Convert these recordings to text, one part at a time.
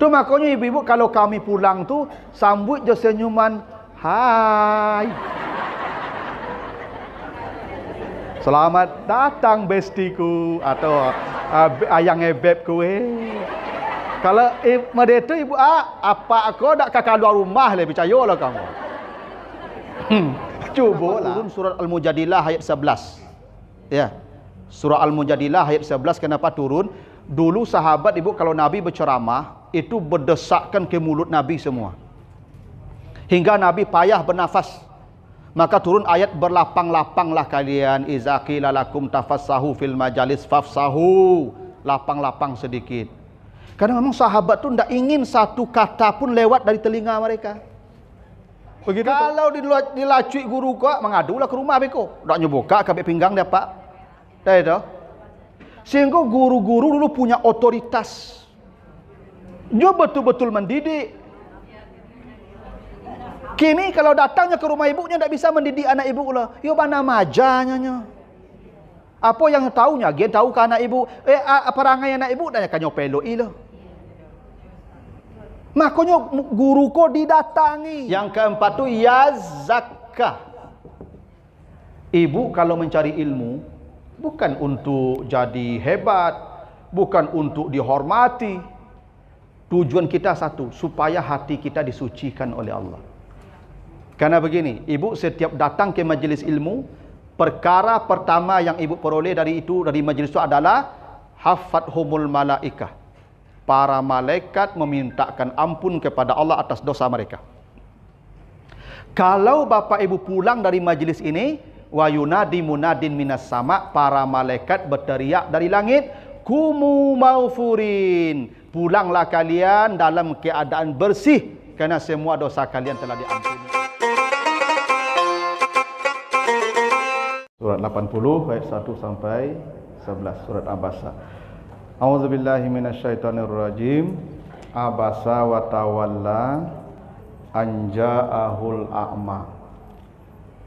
Tu makanya ibu-ibu kalau kami pulang tu sambut je senyuman, hai. Selamat datang bestiku atau ayang bebku. Kalau mereka tu ibu apa aku dak kakak luar rumah le percayalah kamu. Cubalah turun surat Al-Mujadilah ayat 11. Ya. Surah Al-Mujadilah ayat 11 kenapa turun? Dulu sahabat ibu kalau Nabi berceramah itu berdesakkan ke mulut Nabi semua. Hingga Nabi payah bernafas. Maka turun ayat berlapang-lapanglah kalian iza qila lakum tafassahu fil majalis fafsahu. Lapang-lapang sedikit. Karena memang sahabat tu tidak ingin satu kata pun lewat dari telinga mereka. Begitu kalau dilacui guru kok mengadulah ke rumah beko. Dak nyebuka kabeh pinggang dia Pak. Dah itu. Sehingga guru-guru dulu punya otoritas. Dia betul-betul mendidik. Kini kalau datangnya ke rumah ibunya tidak bisa mendidik anak ibu lah. Yo mana majanya. Apa yang tahunya? Dia tahu ke anak ibu. Perangai anak ibu dan kanyo peloi lah. Makanya guru ko didatangi. Yang keempat tu ya zakah. Ibu kalau mencari ilmu bukan untuk jadi hebat, bukan untuk dihormati. Tujuan kita satu, supaya hati kita disucikan oleh Allah. Karena begini, ibu setiap datang ke majlis ilmu, perkara pertama yang ibu peroleh dari majlis itu adalah hafathumul malaikah. Para malaikat memintakan ampun kepada Allah atas dosa mereka. Kalau bapak ibu pulang dari majlis ini, wa yunadi munadin minas sama, para malaikat berteriak dari langit, kumu maufurin, pulanglah kalian dalam keadaan bersih karena semua dosa kalian telah diampuni. Surat 80 ayat 1 sampai 11 surat Abasa. A'udzubillahi minasyaitonirrajim. Abasa wa tawalla an ja'ahul a'ma.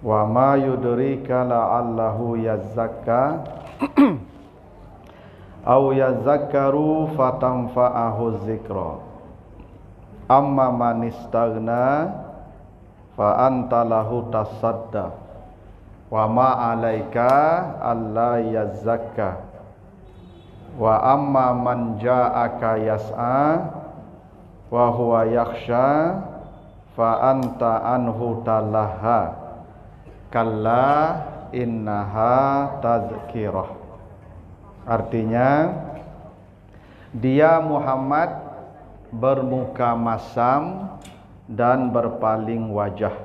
Wa ma yudrika la'allahu yazakka aw yazakkaru fatanfa'ahu dzikra. Amma man istaghna fa anta lahu tasadda. Wa ma 'alaika alla yazakka. Wa amma man ja'aka yas'a wa huwa yakhsha fa anta anhu talaha. Kalla innaha tazkirah. Artinya dia Muhammad bermuka masam dan berpaling wajah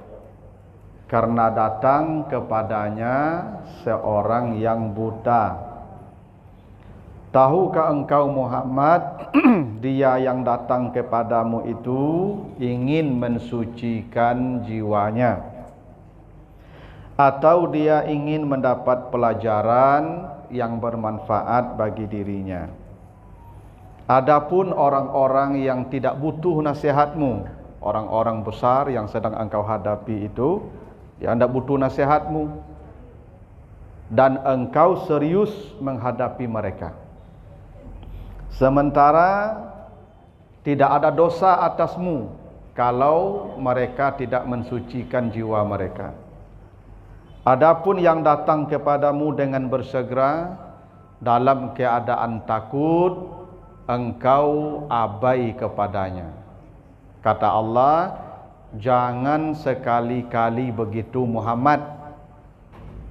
karena datang kepadanya seorang yang buta. Tahukah engkau Muhammad, dia yang datang kepadamu itu ingin mensucikan jiwanya, atau dia ingin mendapat pelajaran yang bermanfaat bagi dirinya. Adapun orang-orang yang tidak butuh nasihatmu, orang-orang besar yang sedang engkau hadapi itu, yang tidak butuh nasihatmu, dan engkau serius menghadapi mereka. Sementara tidak ada dosa atasmu kalau mereka tidak mensucikan jiwa mereka. Adapun yang datang kepadamu dengan bersegera dalam keadaan takut, engkau abai kepadanya. Kata Allah, jangan sekali-kali begitu Muhammad,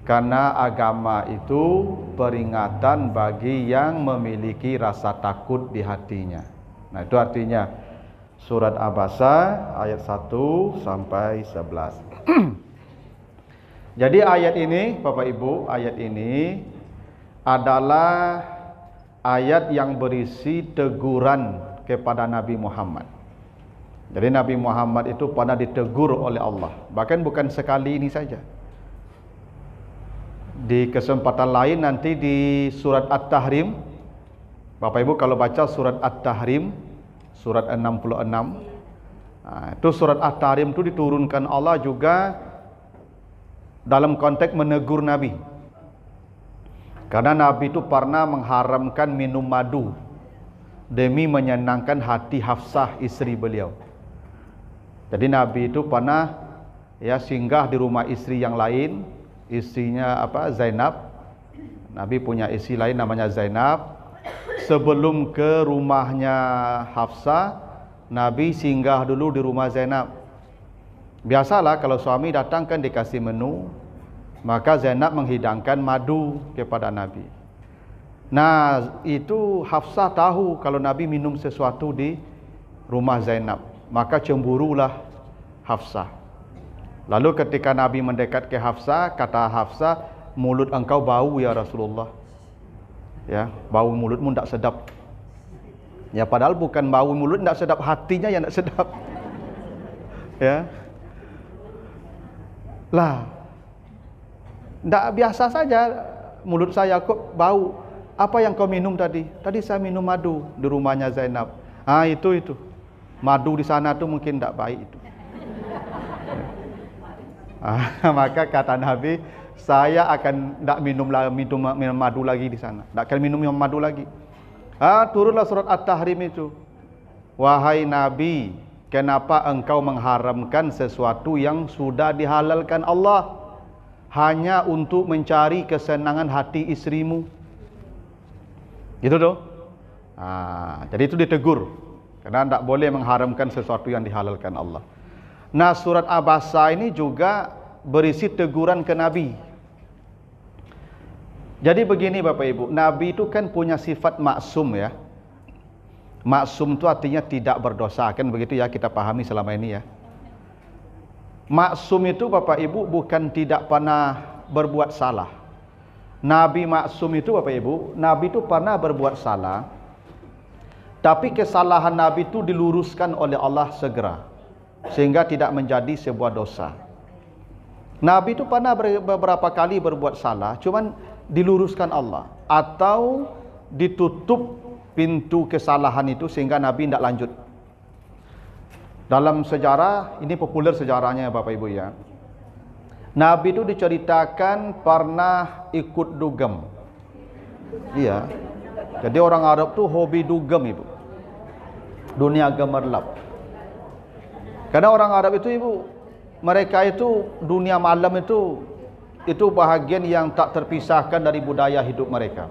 karena agama itu peringatan bagi yang memiliki rasa takut di hatinya. Nah, itu artinya surat Abasa ayat 1 sampai 11. Jadi ayat ini, Bapak Ibu, ayat ini adalah ayat yang berisi teguran kepada Nabi Muhammad. Jadi Nabi Muhammad itu pernah ditegur oleh Allah. Bahkan bukan sekali ini saja. Di kesempatan lain nanti di surat At-Tahrim, Bapak Ibu kalau baca surat At-Tahrim, surat 66, itu surat At-Tahrim itu diturunkan Allah juga dalam konteks menegur Nabi. Karena Nabi itu pernah mengharamkan minum madu. demi menyenangkan hati Hafsah istri beliau. Jadi Nabi itu pernah singgah di rumah istri yang lain, istrinya Zainab. Nabi punya istri lain namanya Zainab. Sebelum ke rumahnya Hafsah, Nabi singgah dulu di rumah Zainab. Biasalah kalau suami datang kan dikasih menu, maka Zainab menghidangkan madu kepada Nabi. Nah, itu Hafsah tahu kalau Nabi minum sesuatu di rumah Zainab, maka cemburulah Hafsah. Lalu ketika Nabi mendekat ke Hafsah, kata Hafsah, mulut engkau bau ya Rasulullah. Ya, bau mulutmu tidak sedap. Ya, padahal bukan bau mulut tidak sedap, hatinya yang tidak sedap. Ya. Lah, tidak biasa saja mulut saya kok bau. Apa yang kau minum tadi? Tadi saya minum madu di rumahnya Zainab. Itu. Madu di sana tuh mungkin tidak baik itu. Maka kata Nabi, saya akan tidak minum madu lagi di sana. Tidak akan minum madu lagi. Turunlah surat At-Tahrim itu. Wahai Nabi, kenapa engkau mengharamkan sesuatu yang sudah dihalalkan Allah hanya untuk mencari kesenangan hati istrimu? Gitu tuh. Jadi itu ditegur, karena tidak boleh mengharamkan sesuatu yang dihalalkan Allah. Nah, surat Abasa ini juga berisi teguran ke Nabi. Jadi begini Bapak Ibu, Nabi itu kan punya sifat maksum ya. Maksum itu artinya tidak berdosa, kan begitu ya kita pahami selama ini ya. Maksum itu Bapak Ibu bukan tidak pernah berbuat salah. Nabi maksum itu Bapak Ibu, Nabi itu pernah berbuat salah, tapi kesalahan Nabi itu diluruskan oleh Allah segera, sehingga tidak menjadi sebuah dosa. Nabi itu pernah beberapa kali berbuat salah, cuman diluruskan Allah, atau ditutup pintu kesalahan itu sehingga Nabi tidak lanjut. Dalam sejarah, ini populer sejarahnya Bapak Ibu ya. Nabi itu diceritakan pernah ikut dugem. Iya. Jadi orang Arab tuh hobi dugem Ibu. Dunia gemerlap. Karena orang Arab itu Ibu, mereka itu dunia malam itu bahagian yang tak terpisahkan dari budaya hidup mereka.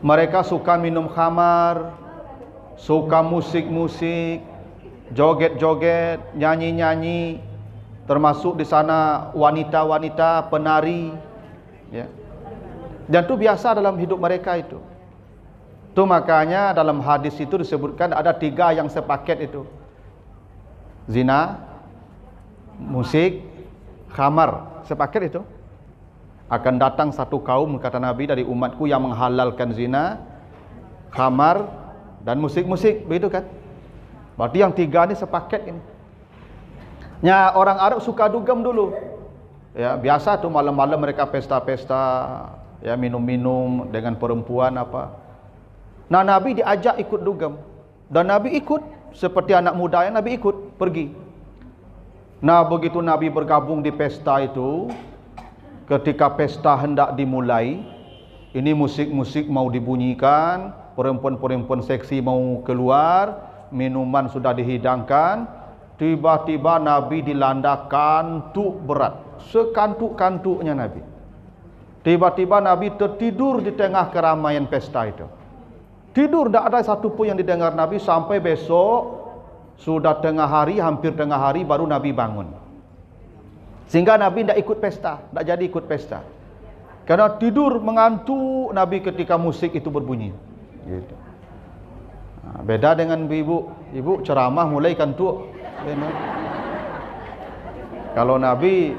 Mereka suka minum khamar, suka musik-musik, joget-joget, nyanyi-nyanyi, termasuk di sana wanita-wanita penari, ya. Dan itu biasa dalam hidup mereka itu. Itu makanya dalam hadis itu disebutkan ada 3 yang sepaket itu: zina, musik, khamar, sepaket itu. Akan datang satu kaum, kata Nabi, dari umatku yang menghalalkan zina, khamar, dan musik-musik, begitu kan? Berarti yang 3 ini sepaket ini. Ya, orang Arab suka dugem dulu. Ya, biasa tuh malam-malam mereka pesta-pesta, ya, minum-minum dengan perempuan apa. Nah, Nabi diajak ikut dugem. Dan Nabi ikut, seperti anak muda yang Nabi ikut, pergi. Nah, begitu Nabi bergabung di pesta itu, ketika pesta hendak dimulai, ini musik-musik mau dibunyikan, perempuan-perempuan seksi mau keluar, minuman sudah dihidangkan. Tiba-tiba Nabi dilanda kantuk berat, sekantuk-kantuknya Nabi. Tiba-tiba Nabi tertidur di tengah keramaian pesta itu. Tidur, tidak ada satu pun yang didengar Nabi sampai besok. Sudah tengah hari, hampir tengah hari baru Nabi bangun. Sehingga Nabi tidak ikut pesta, tidak jadi ikut pesta. Karena tidur mengantuk Nabi ketika musik itu berbunyi. Gitu. Nah, beda dengan ibu ceramah mulai kantuk. Kalau Nabi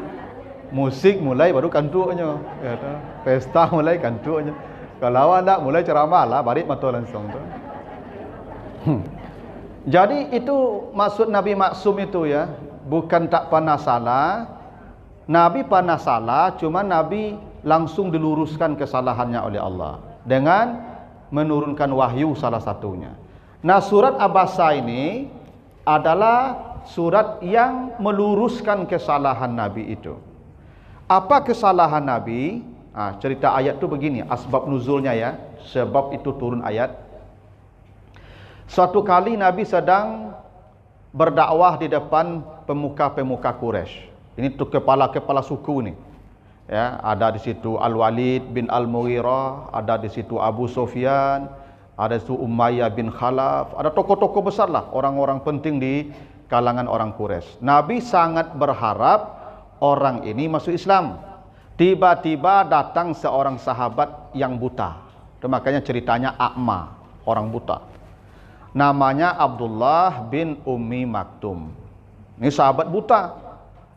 musik mulai baru kantuknya, ya, pesta mulai kantuknya. Kalau anda mulai ceramah lah, barit mata langsung tu. Jadi itu maksud Nabi maksum itu ya, bukan tak pernah salah. Nabi pernah salah, cuma Nabi langsung diluruskan kesalahannya oleh Allah dengan menurunkan wahyu salah satunya. Nah, surat Abasa ini adalah surat yang meluruskan kesalahan Nabi itu. Apa kesalahan Nabi? Cerita ayat itu begini, asbab nuzulnya ya, sebab itu turun ayat. Suatu kali Nabi sedang berdakwah di depan pemuka-pemuka Quraisy. Ini tuh kepala-kepala suku nih. Ya, ada di situ Al-Walid bin Al-Mughirah, ada di situ Abu Sufyan, ada di situ Umayyah bin Khalaf, ada tokoh-tokoh besar lah, orang-orang penting di kalangan orang Quraisy. Nabi sangat berharap orang ini masuk Islam. Tiba-tiba datang seorang sahabat yang buta. Itu makanya ceritanya A'ma, orang buta. Namanya Abdullah bin Ummi Maktum. Ini sahabat buta.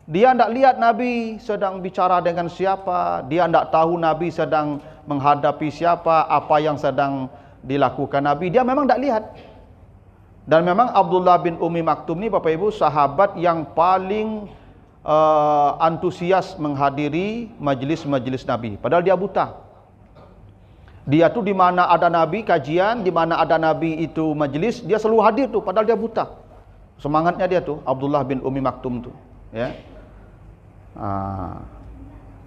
Dia tidak lihat Nabi sedang bicara dengan siapa. Dia tidak tahu Nabi sedang menghadapi siapa, apa yang sedang dilakukan Nabi. Dia memang tidak lihat. Dan memang Abdullah bin Ummi Maktum ini Bapak Ibu sahabat yang paling antusias menghadiri majlis-majlis Nabi. Padahal dia buta. Dia tuh di mana ada Nabi kajian, di mana ada Nabi itu majlis, dia selalu hadir tuh. Padahal dia buta. Semangatnya dia tuh Abdullah bin Ummi Maktum tuh. Ya.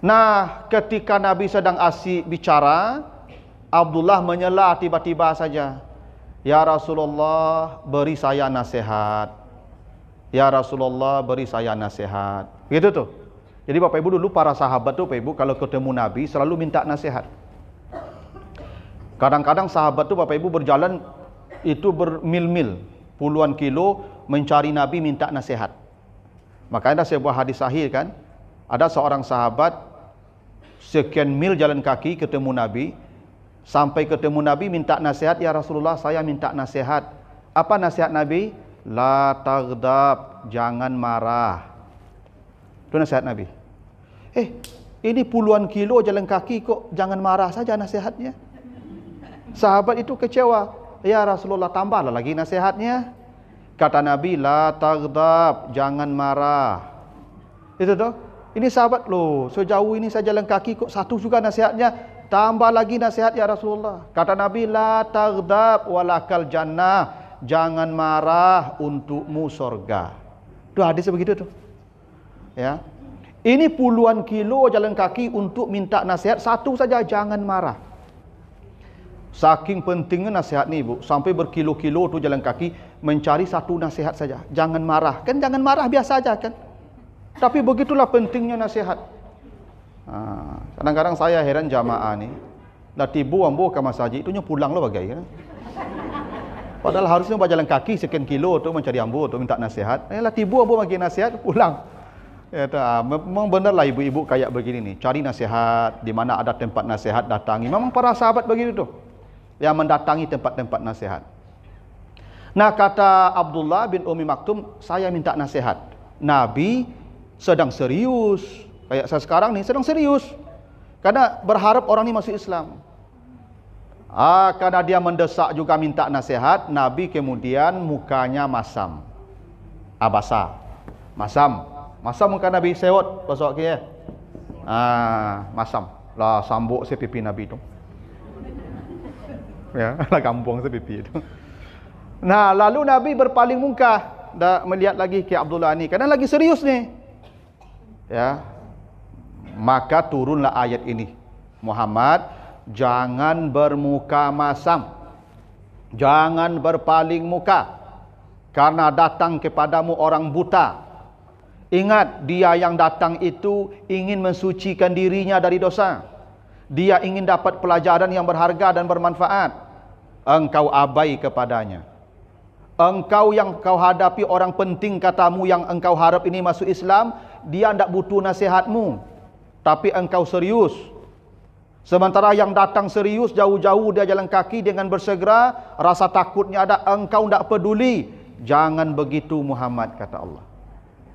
Nah, ketika Nabi sedang asyik bicara, Abdullah menyela tiba-tiba saja. Ya Rasulullah, beri saya nasihat. Ya Rasulullah, beri saya nasihat. Gitu tuh. Jadi Bapak Ibu dulu para sahabat tuh Bapak Ibu kalau ketemu Nabi selalu minta nasihat. Kadang-kadang sahabat tuh Bapak Ibu berjalan itu bermil-mil, puluhan kilo mencari Nabi minta nasihat. Makanya ada sebuah hadis sahih kan, ada seorang sahabat sekian mil jalan kaki ketemu Nabi, sampai ketemu Nabi minta nasihat, ya Rasulullah saya minta nasihat. Apa nasihat Nabi? La taghdab, jangan marah. Itu nasihat Nabi. Ini puluhan kilo jalan kaki kok jangan marah saja nasihatnya. Sahabat itu kecewa. Ya Rasulullah tambahlah lagi nasihatnya. Kata Nabi, la taghdab, jangan marah. Itu tuh. Ini sahabat loh, sejauh ini saya jalan kaki kok satu juga nasihatnya. Tambah lagi nasihat ya Rasulullah. Kata Nabi, la taghdab walakal jannah, jangan marah untukmu surga. Itu hadis begitu tuh. Ya. Ini puluhan kilo jalan kaki untuk minta nasihat, satu saja jangan marah. Saking pentingnya nasihat nih Bu, sampai berkilo-kilo tuh jalan kaki mencari satu nasihat saja, jangan marah. Kan jangan marah biasa aja kan. Tapi begitulah pentingnya nasihat. Kadang-kadang saya heran jamaah nih, lah tibu ambo ke masjid itunya pulang lo bagai kan. Padahal harusnya berjalan kaki sekian kilo tuh mencari ambo tuh minta nasihat. Lah tibu ambo bagi nasihat pulang. Ya, memang benar lah ibu-ibu kayak begini nih, cari nasihat di mana ada tempat nasihat datangi. Memang para sahabat begitu tuh, yang mendatangi tempat-tempat nasihat. Nah kata Abdullah bin Ummi Maktum, saya minta nasihat. Nabi sedang serius, kayak saya sekarang nih sedang serius, karena berharap orang ini masuk Islam. Karena dia mendesak juga minta nasihat, Nabi kemudian mukanya masam, abasa, masam muka Nabi sewot pasal ke ya, masam lah sambuk si pipi Nabi itu, ya lah kampung si pipi itu. Nah lalu Nabi berpaling muka, dah melihat lagi ke Abdullah ni, karena lagi serius nih. Ya, maka turunlah ayat ini. Muhammad, jangan bermuka masam, jangan berpaling muka, karena datang kepadamu orang buta. Ingat, dia yang datang itu ingin mensucikan dirinya dari dosa. Dia ingin dapat pelajaran yang berharga dan bermanfaat. Engkau abai kepadanya. Engkau yang kau hadapi orang penting katamu yang engkau harap ini masuk Islam, dia tidak butuh nasihatmu, tapi engkau serius. Sementara yang datang serius jauh-jauh dia jalan kaki dengan bersegera, rasa takutnya ada, engkau tidak peduli. Jangan begitu Muhammad, kata Allah.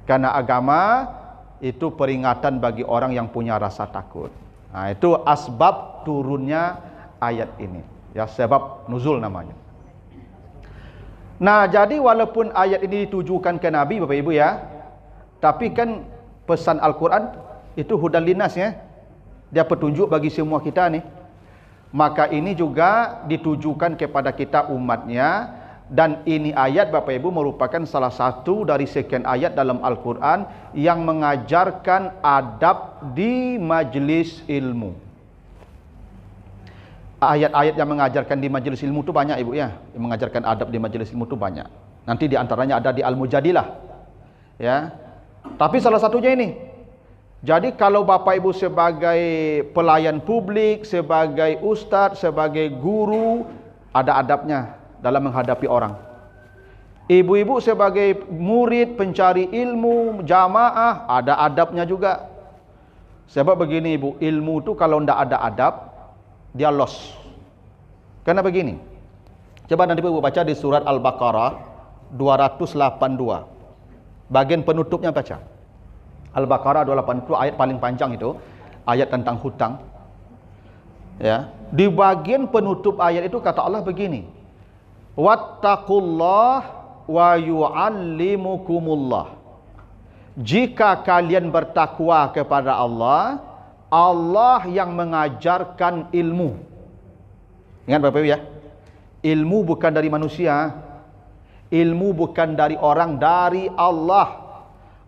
Karena agama itu peringatan bagi orang yang punya rasa takut. Nah, itu asbab turunnya ayat ini. Ya, sebab nuzul namanya. Nah, jadi walaupun ayat ini ditujukan ke Nabi Bapak Ibu ya, tapi kan pesan Al-Quran itu hudan linas ya. Dia petunjuk bagi semua kita nih. Maka ini juga ditujukan kepada kita umatnya. Dan ini ayat Bapak Ibu merupakan salah satu dari sekian ayat dalam Al-Quran yang mengajarkan adab di majlis ilmu. Ayat-ayat yang mengajarkan di majelis ilmu tu banyak ibu ya. Yang mengajarkan adab di majelis ilmu tu banyak. Nanti di antaranya ada di Al-Mujadilah. Ya. Tapi salah satunya ini. Jadi kalau Bapak Ibu sebagai pelayan publik, sebagai ustaz, sebagai guru, ada adabnya dalam menghadapi orang. Ibu-ibu sebagai murid, pencari ilmu, jamaah, ada adabnya juga. Sebab begini ibu, ilmu tu kalau tidak ada adab, dia lost. Karena begini, coba nanti ibu baca di surat Al-Baqarah 282. Bagian penutupnya baca. Al-Baqarah 282 ayat paling panjang itu, ayat tentang hutang. Ya, di bagian penutup ayat itu kata Allah begini. Wattaqullah wa yu'allimukumullah. Jika kalian bertakwa kepada Allah, Allah yang mengajarkan ilmu. Ingat Bapak Ibu ya, ilmu bukan dari manusia, ilmu bukan dari orang, dari Allah.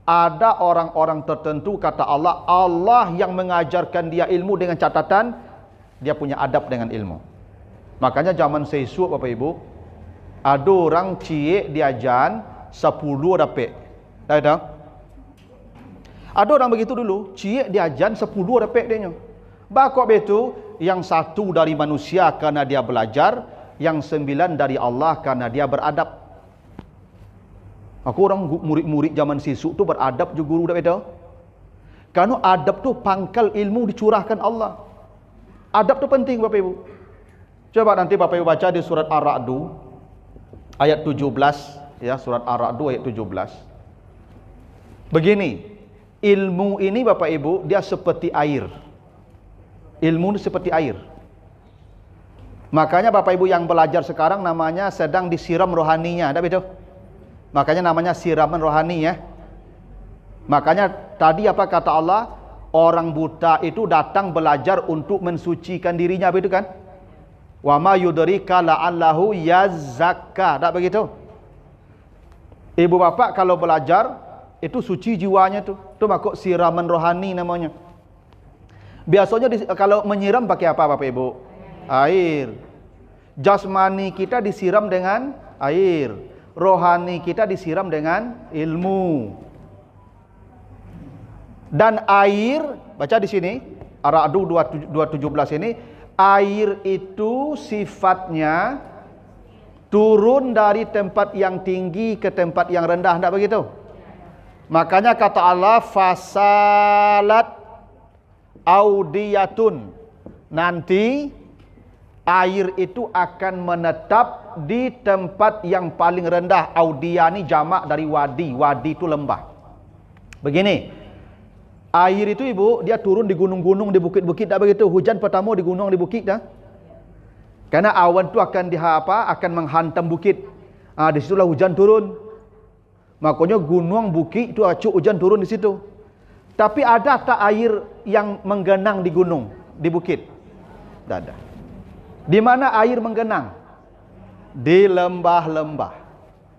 Ada orang-orang tertentu kata Allah, Allah yang mengajarkan dia ilmu dengan catatan dia punya adab dengan ilmu. Makanya zaman sesuk Bapak Ibu, ada orang ciek diajan 10 dapat. Dah tahu? Ada orang begitu dulu, ciek diajan 10 dapat dia. Bakok betu, yang satu dari manusia karena dia belajar, yang 9 dari Allah karena dia beradab. Aku orang murid-murid zaman sesuk tu beradab juga guru dah tahu. Karena adab tu pangkal ilmu dicurahkan Allah. Adab tu penting Bapak Ibu. Coba nanti Bapak Ibu baca di surat Ar-Ra'du ayat 17 ya, surat Ar-Ra'du ayat 17. Begini, ilmu ini Bapak Ibu dia seperti air. Ilmu ini seperti air. Makanya Bapak Ibu yang belajar sekarang namanya sedang disiram rohaninya, ada betul? Makanya namanya siraman rohani ya. Makanya tadi apa kata Allah? Orang buta itu datang belajar untuk mensucikan dirinya, begitu kan? Wa ma yudrika la'allahu yazakka. Tak begitu? Ibu bapak kalau belajar itu suci jiwanya tu. Tu makuk siraman rohani namanya. Biasanya kalau menyiram pakai apa Bapak Ibu? Air. Jasmani kita disiram dengan air. Rohani kita disiram dengan ilmu. Dan air, baca di sini Ar-Ra'du 217 ini, air itu sifatnya turun dari tempat yang tinggi ke tempat yang rendah, tidak begitu? Makanya kata Allah fasalat audiyatun, nanti air itu akan menetap di tempat yang paling rendah. Audiyah ni jamak dari wadi. Wadi itu lembah. Begini, air itu ibu, dia turun di gunung-gunung, di bukit-bukit, tak begitu? Hujan pertama di gunung, di bukit dah. Karena awan itu akan akan menghantam bukit. Di situlah hujan turun. Makanya gunung, bukit itu acuk hujan turun di situ. Tapi ada tak air yang menggenang di gunung, di bukit? Tak ada. Di mana air menggenang? Di lembah-lembah.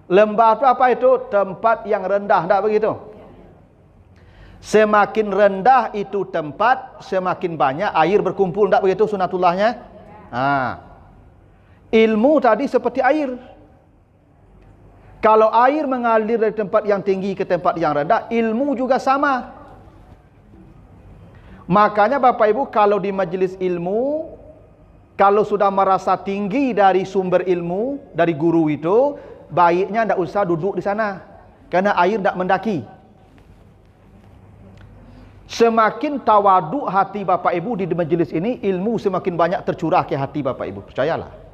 Lembah itu apa itu? Tempat yang rendah, tak begitu? Semakin rendah itu tempat, semakin banyak air berkumpul, tak begitu sunatullahnya? Ilmu tadi seperti air. Kalau air mengalir dari tempat yang tinggi ke tempat yang rendah, ilmu juga sama. Makanya Bapak Ibu kalau di majelis ilmu, kalau sudah merasa tinggi dari sumber ilmu, dari guru itu, baiknya tidak usah duduk di sana. Karena air tidak mendaki. Semakin tawaduk hati Bapak Ibu di majelis ini, ilmu semakin banyak tercurah ke hati Bapak Ibu. Percayalah.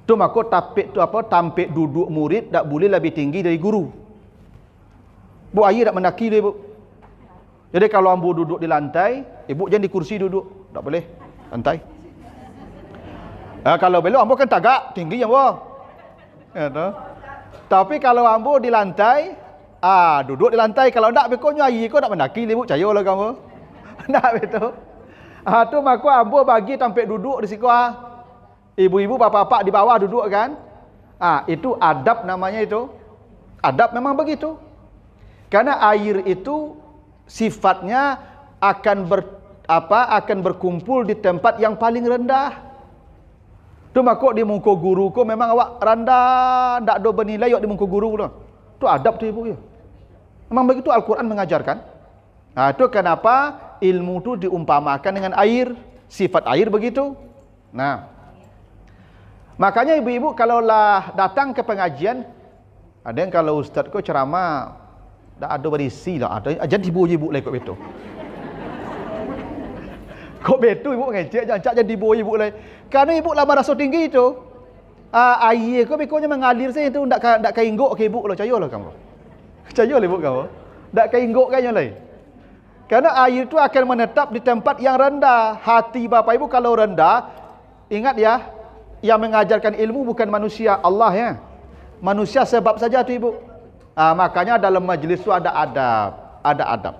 Itu maka tampik duduk murid tak boleh lebih tinggi dari guru. Bu, air tak mendaki dia, Bu. Jadi kalau ambu duduk di lantai, ibu jangan di kursi duduk. Tak boleh. Lantai. Kalau belok ambo kan tagak tinggi ambo. Ya, tapi kalau ambo di lantai, duduk di lantai. Kalau ndak bekonyo air ko nak mendaki ibu, cayolah kamu. Ndak betul. Tu maka ambo bagi tampik duduk di situ. Ibu-ibu bapak-bapak di bawah duduk kan? Itu adab namanya itu. Adab memang begitu. Karena air itu sifatnya akan berkumpul di tempat yang paling rendah. Tu makok di muka guru ko memang awak rendah, ndak do bernilai awak di muka guru tu. Tu adab tu ibu ya. Memang begitu Al-Quran mengajarkan. Nah, itu kenapa ilmu tu diumpamakan dengan air, sifat air begitu. Nah, makanya ibu-ibu kalaulah datang ke pengajian, ada yang kalau ustaz ko ceramah dak ada berisi lah, ada ajar ibu-ibu lah ikut betul. Kok betul ibu ngecek jangan jadi ibu lah. Karena ibu lah merasa tinggi itu. Air kau bekonya mengalir saja itu ndak kainggok ke ibu lah, percayalah kamu. Percayalah ibu kamu. Ndak kainggok kayaknya lah. Karena air itu akan menetap di tempat yang rendah. Hati Bapak Ibu kalau rendah, ingat ya, yang mengajarkan ilmu bukan manusia, Allah ya. Manusia sebab saja tu ibu. Makanya dalam majlis itu ada adab.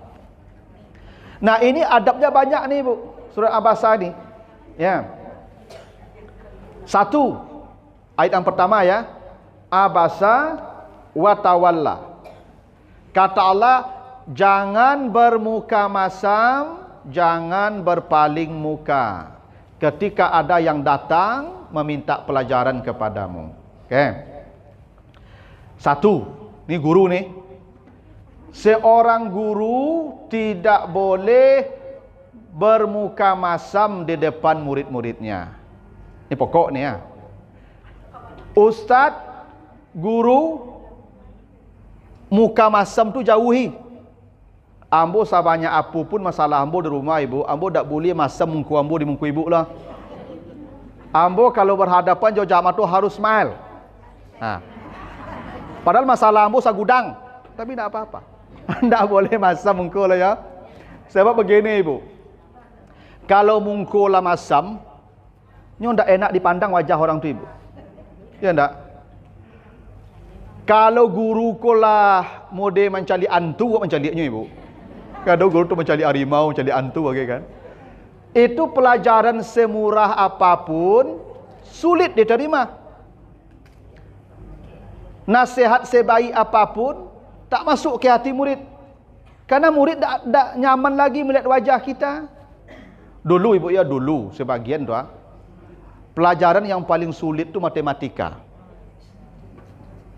Nah, ini adabnya banyak nih ibu. Surah Abasa ni. Ya. 1 ayat yang pertama ya. Abasa wa tawalla. Kata Allah, jangan bermuka masam, jangan berpaling muka ketika ada yang datang meminta pelajaran kepadamu. Okey. 1, ni guru ni. Seorang guru tidak boleh bermuka masam di depan murid-muridnya. Ini pokok ni ya. Ustaz, guru, muka masam tu jauhi. Ambo sabanyak apa pun masalah ambo di rumah ibu, ambo tak boleh masam muka ambo di muka ibu lah. Ambo kalau berhadapan jauh jamaah tu harus smile. Padahal masalah ambo sagudang, tapi tak apa-apa. Tak boleh masam muka lah ya. Sebab begini ibu. Kalau muka lah masam, nyo ndak enak dipandang wajah orang tu ibu. Ya ndak? Kalau guru ko lah mode mencari antu, mencarinya ibu. Kadang guru tu mencari harimau, mencari antu okay, kan. Itu pelajaran semurah apapun sulit diterima. Nasihat sebaik apapun tak masuk ke hati murid. Karena murid tak nyaman lagi melihat wajah kita. Dulu ibu ya, dulu sebagian tu pelajaran yang paling sulit tu matematika.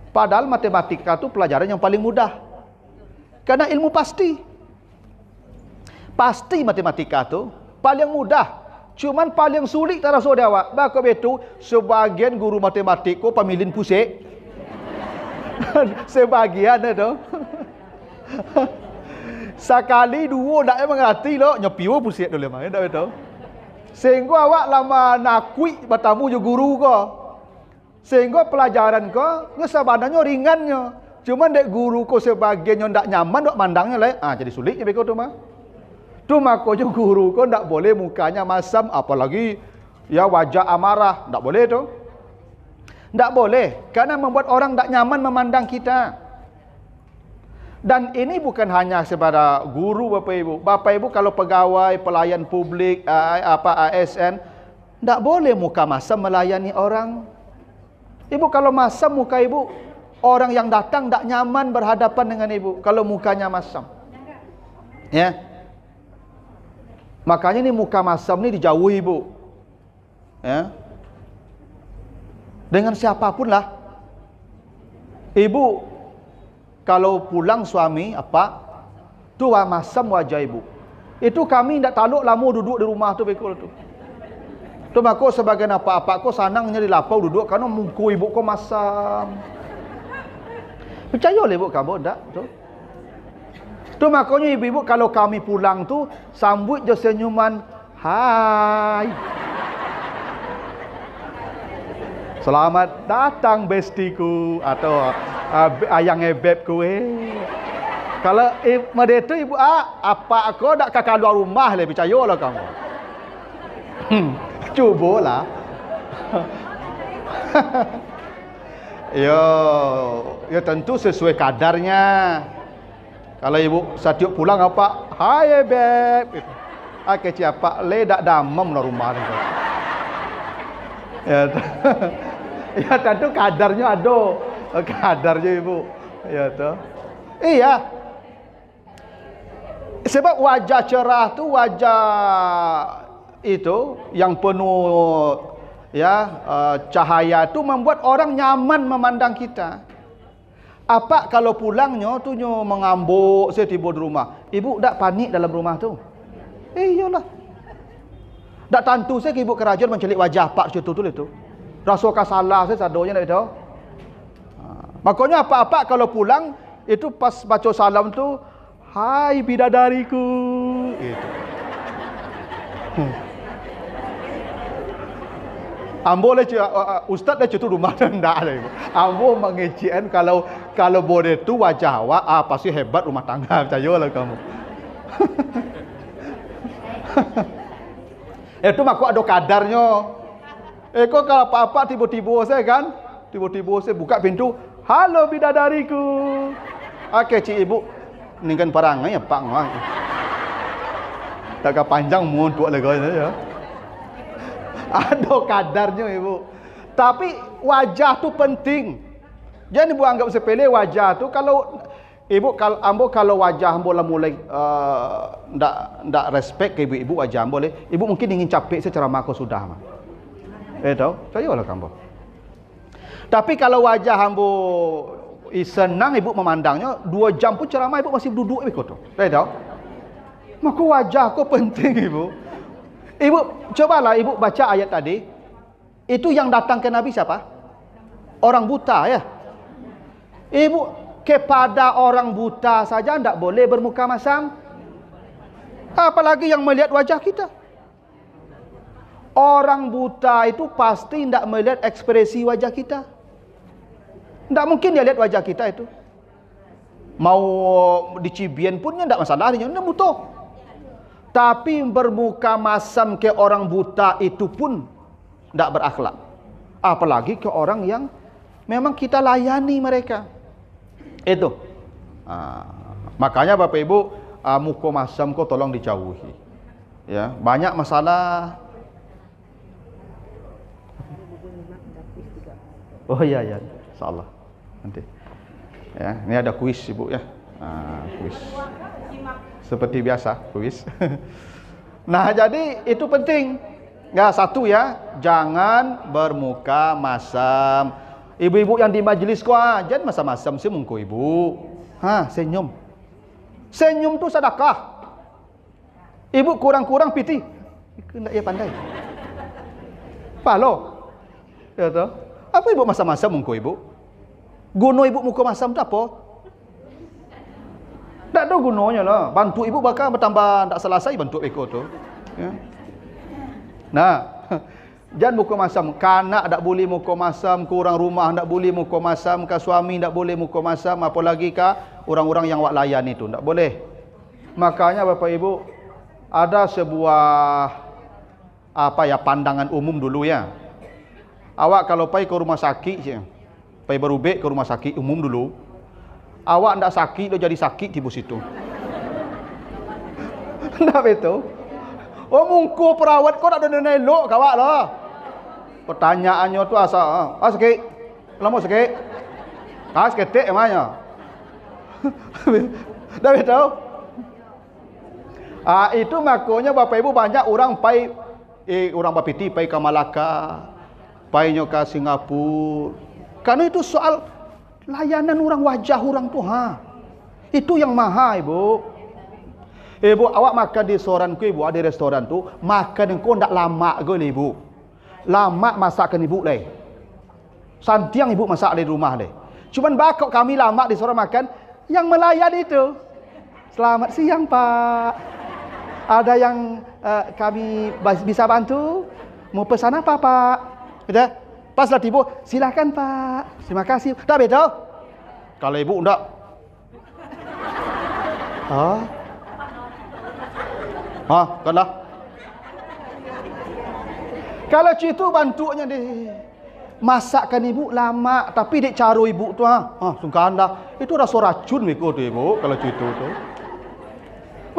Padahal matematika tu pelajaran yang paling mudah. Karena ilmu pasti. Pasti matematika tu paling mudah. Cuman paling sulit tak rasa dia awak. Bako betul sebagian guru matematik ko pamilin pusing. Sebagian tu. Sekali dua tak mengerti lo nyepiwo pusing dulu mah tak betul. Sehingga awak lama nakui bertamu je guru ko. Sehingga pelajaran ko ngesabananya ringannya. Cuman dek guru ko sebagian yang tak nyaman dok mandangnya lah. Jadi sulit je beko tu mah. Tu mako je guru ko tak boleh mukanya masam apalagi ya wajah amarah, tak boleh tu. Tak boleh karena membuat orang tak nyaman memandang kita. Dan ini bukan hanya kepada guru Bapak Ibu. Bapak Ibu kalau pegawai, pelayan publik, ASN, tak boleh muka masam melayani orang. Ibu kalau masam muka ibu, orang yang datang tak nyaman berhadapan dengan ibu. Kalau mukanya masam. Ya. Makanya ni muka masam ni dijauhi ibu. Ya. Dengan siapapun lah. Ibu kalau pulang suami apa tu masam wajah ibu. Itu kami ndak taluk lama duduk di rumah tu bekol tu. Tu mako sebagian apa-apa ko sanangnya di lapau duduk karena muka ibu ko masam. Percaya le ibu kamu ndak tu. Tu makanya ibu-ibu kalau kami pulang tu sambut je senyuman, hai. Selamat datang bestiku atau ayang bebku Kalau mereka ibu apa aku dak kakak luar rumah le percayalah kamu. Cubalah. Ya tentu sesuai kadarnya. Kalau ibu setiap pulang apa? Hai beb. Ke siapa le dak damam luar rumah ni. Ya tentu kadarnya ada. Kadarnya ibu. Ya toh. Iya. Sebab wajah cerah tu wajah itu yang penuh cahaya tu membuat orang nyaman memandang kita. Apa kalau pulangnya tu nyo mengambuk, saya tiba di rumah. Ibu tak panik dalam rumah tu? Iyalah. Tak tentu saya ke ibu kerajaan mencelik wajah pak situ tu itu. Rasakan salah saya sadonya tak tahu. Makanya apa-apa kalau pulang itu pas baca salam tu, hai bidadariku. Gitu. Ambo le ustaz dah cutu rumah ndak le. Ambo mengecian kalau boleh tu wajah awak pasti hebat rumah tangga, percayalah kamu. Itu mak ada kadarnya. Kok kalau apa-apa tiba-tiba saya kan, tiba-tiba saya buka pintu, halo bidadariku. Oke, cik ibu, ningkan parangai ya pak ngah. Tak panjang mun tua lagi ya. Ada kadarnya ibu. Tapi wajah tu penting. Jangan ibu anggap sepele wajah tu. Kalau ibu kalau wajah ambo lah mulai ndak respect ke ibu wajah ambo le. Ibu mungkin ingin capek secara mako sudah mah. Tahu? Sayalah kamu. Tapi kalau wajah ambo senang ibu memandangnya 2 jam pun ceramah ibu masih duduk ikut tu. Tahu? Maka wajah kau penting ibu. Ibu cobalah ibu baca ayat tadi. Itu yang datang ke Nabi siapa? Orang buta ya. Ibu kepada orang buta saja tidak boleh bermuka masam. Apalagi yang melihat wajah kita. Orang buta itu pasti tidak melihat ekspresi wajah kita. Tidak mungkin dia lihat wajah kita itu. Mau dicibien pun tidak masalah, dia tidak butuh. Tapi bermuka masam ke orang buta itu pun tidak berakhlak. Apalagi ke orang yang memang kita layani mereka. Itu. Makanya Bapak Ibu, muka masam kau tolong dijauhi. Ya, banyak masalah. Oh iya ya, insyaallah. Nanti. Ya, ini ada kuis Ibu ya. Kuis. Seperti biasa, kuis. Nah, jadi itu penting. Ya, satu ya, jangan bermuka masam. Ibu-ibu yang di majlis ku jangan masam-masam sih mungku ibu. Senyum. Senyum tu sedekah. Ibu kurang-kurang piti. Ndak ya pandai. Palo. Ya toh. Apa ibu masam-masam mungku ibu? Guna ibu muka masam tu apa? Tak ada gunanya lah. Bantu ibu bakal bertambah tak selesai bantu ekor tu. Ya. Nah, jangan muka masam. Kanak tak boleh muka masam, ke orang rumah tak boleh muka masam, ke suami tak boleh muka masam, apalagi ke orang-orang yang wak layan itu tak boleh. Makanya Bapak Ibu, ada sebuah pandangan umum dulu ya. Awak kalau pergi ke rumah sakit, pergi berubek ke rumah sakit umum dulu. Awak ndak sakit, dah jadi sakit tiba situ. Ndak betul. Oh mungku perawat kau tak ada nelok kawak lah. Pertanyaannya tu asal, sakit. Lama sakit. Seketik emangnya. Ndak betul. Itu makanya Bapak Ibu banyak orang pai orang Bapiti pai ke Malaka, pai ke Singapura. Karena itu soal layanan orang wajah orang tu itu yang mahal ibu. Ibu awak makan di restoran ku ibu, ada restoran tu makan engkau ndak lama ke ibu. Lama masakan ibu leh. Santiang ibu masak di rumah leh. Cuman bakok kami lama di restoran makan yang melayan itu. Selamat siang Pak. Ada yang kami bisa bantu? Mau pesan apa Pak? Sudah? Pas lah tiba, silakan Pak. Terima kasih. Tak betul? Kalau ibu enggak. Kan lah. Kalau citu bantunya deh. Masakkan ibu lama, tapi dek caro ibu tu sungkan dah. Itu rasa racun miko tu ibu kalau citu tu.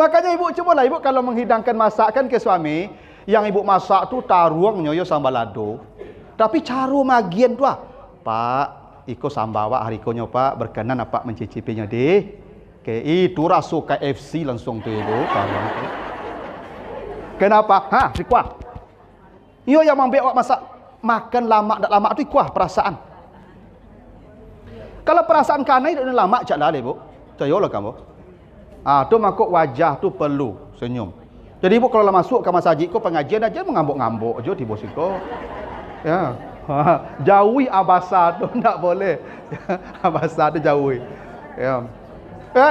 Makanya ibu cobalah ibu kalau menghidangkan masakan ke suami, yang ibu masak tu taruang nyoyo sambal lado. Tapi caro magian tu Pak, iko sambawa hari konyo Pak, berkenan apa mencicipinya deh. Itu rasa KFC langsung tu ibu. Kenapa? Rikuah. Iyo yang mambe awak makan lama tak lama tu kuah perasaan. Kalau perasaan kanai tak lama cak dah ibu. Percayalah kamu. Tu makuk wajah tu perlu senyum. Jadi ibu kalau masuk ke masjid ko pengajian aja mengambuk-ngambuk aja tiba siko. Ya. Jauhi abasa tu tak boleh. Abasa tu jauhi. Ya.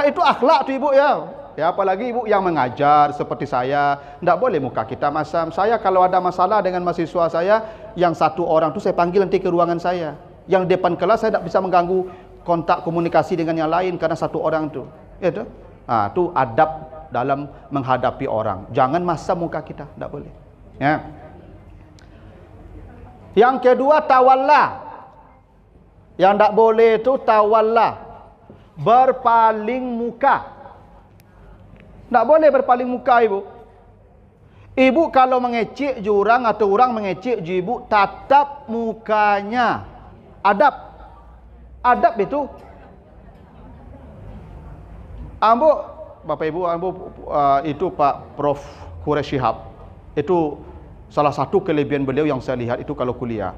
Itu akhlak tu ibu ya. Ya, apalagi ibu yang mengajar seperti saya, tidak boleh muka kita masam. Saya kalau ada masalah dengan mahasiswa saya, yang satu orang tu saya panggil nanti ke ruangan saya. Yang depan kelas saya tidak bisa mengganggu kontak komunikasi dengan yang lain karena satu orang tu. Ya tu. Tu adab dalam menghadapi orang. Jangan masam muka kita, tidak boleh. Ya. Yang kedua tawalla. Yang tidak boleh tu tawalla. Berpaling muka. Tak boleh berpaling muka ibu. Ibu kalau mengecek je orang atau orang mengecek je ibu, tatap mukanya. Adab. Adab itu. Ambo, Bapak Ibu, ambo itu Pak Prof. Quraish Shihab. Itu salah satu kelebihan beliau yang saya lihat itu kalau kuliah.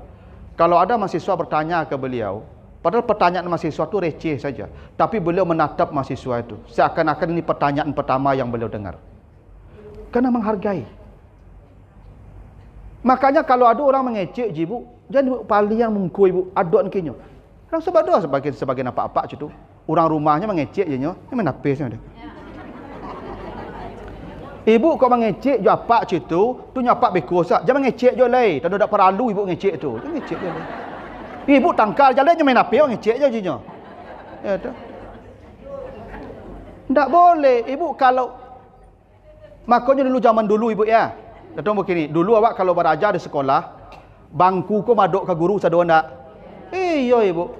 Kalau ada mahasiswa bertanya ke beliau, padahal pertanyaan mahasiswa itu receh saja. Tapi beliau menatap mahasiswa itu. Seakan-akan ini pertanyaan pertama yang beliau dengar. Karena menghargai. Makanya kalau ada orang mengecek je ibu, jangan paling yang mungku ibu, adon kinyo. Orang sebab doa sebagai apa-apa itu. Orang rumahnya mengecek je nyo, ini menapis dia. Ibu kau mengecek je apa tu nyapak bekus ah. Jangan mengecek je lai. Tak ada perlu ibu mengecek tu. Jangan mengecek je lai. Ibu tangkal jalannya main apa orang ngecek je jinyo. Ya tu. Tak boleh ibu kalau makanya dulu zaman dulu ibu ya. Kata begini, dulu awak kalau belajar di sekolah, bangku ko madok ke guru sado ndak? Iya ibu.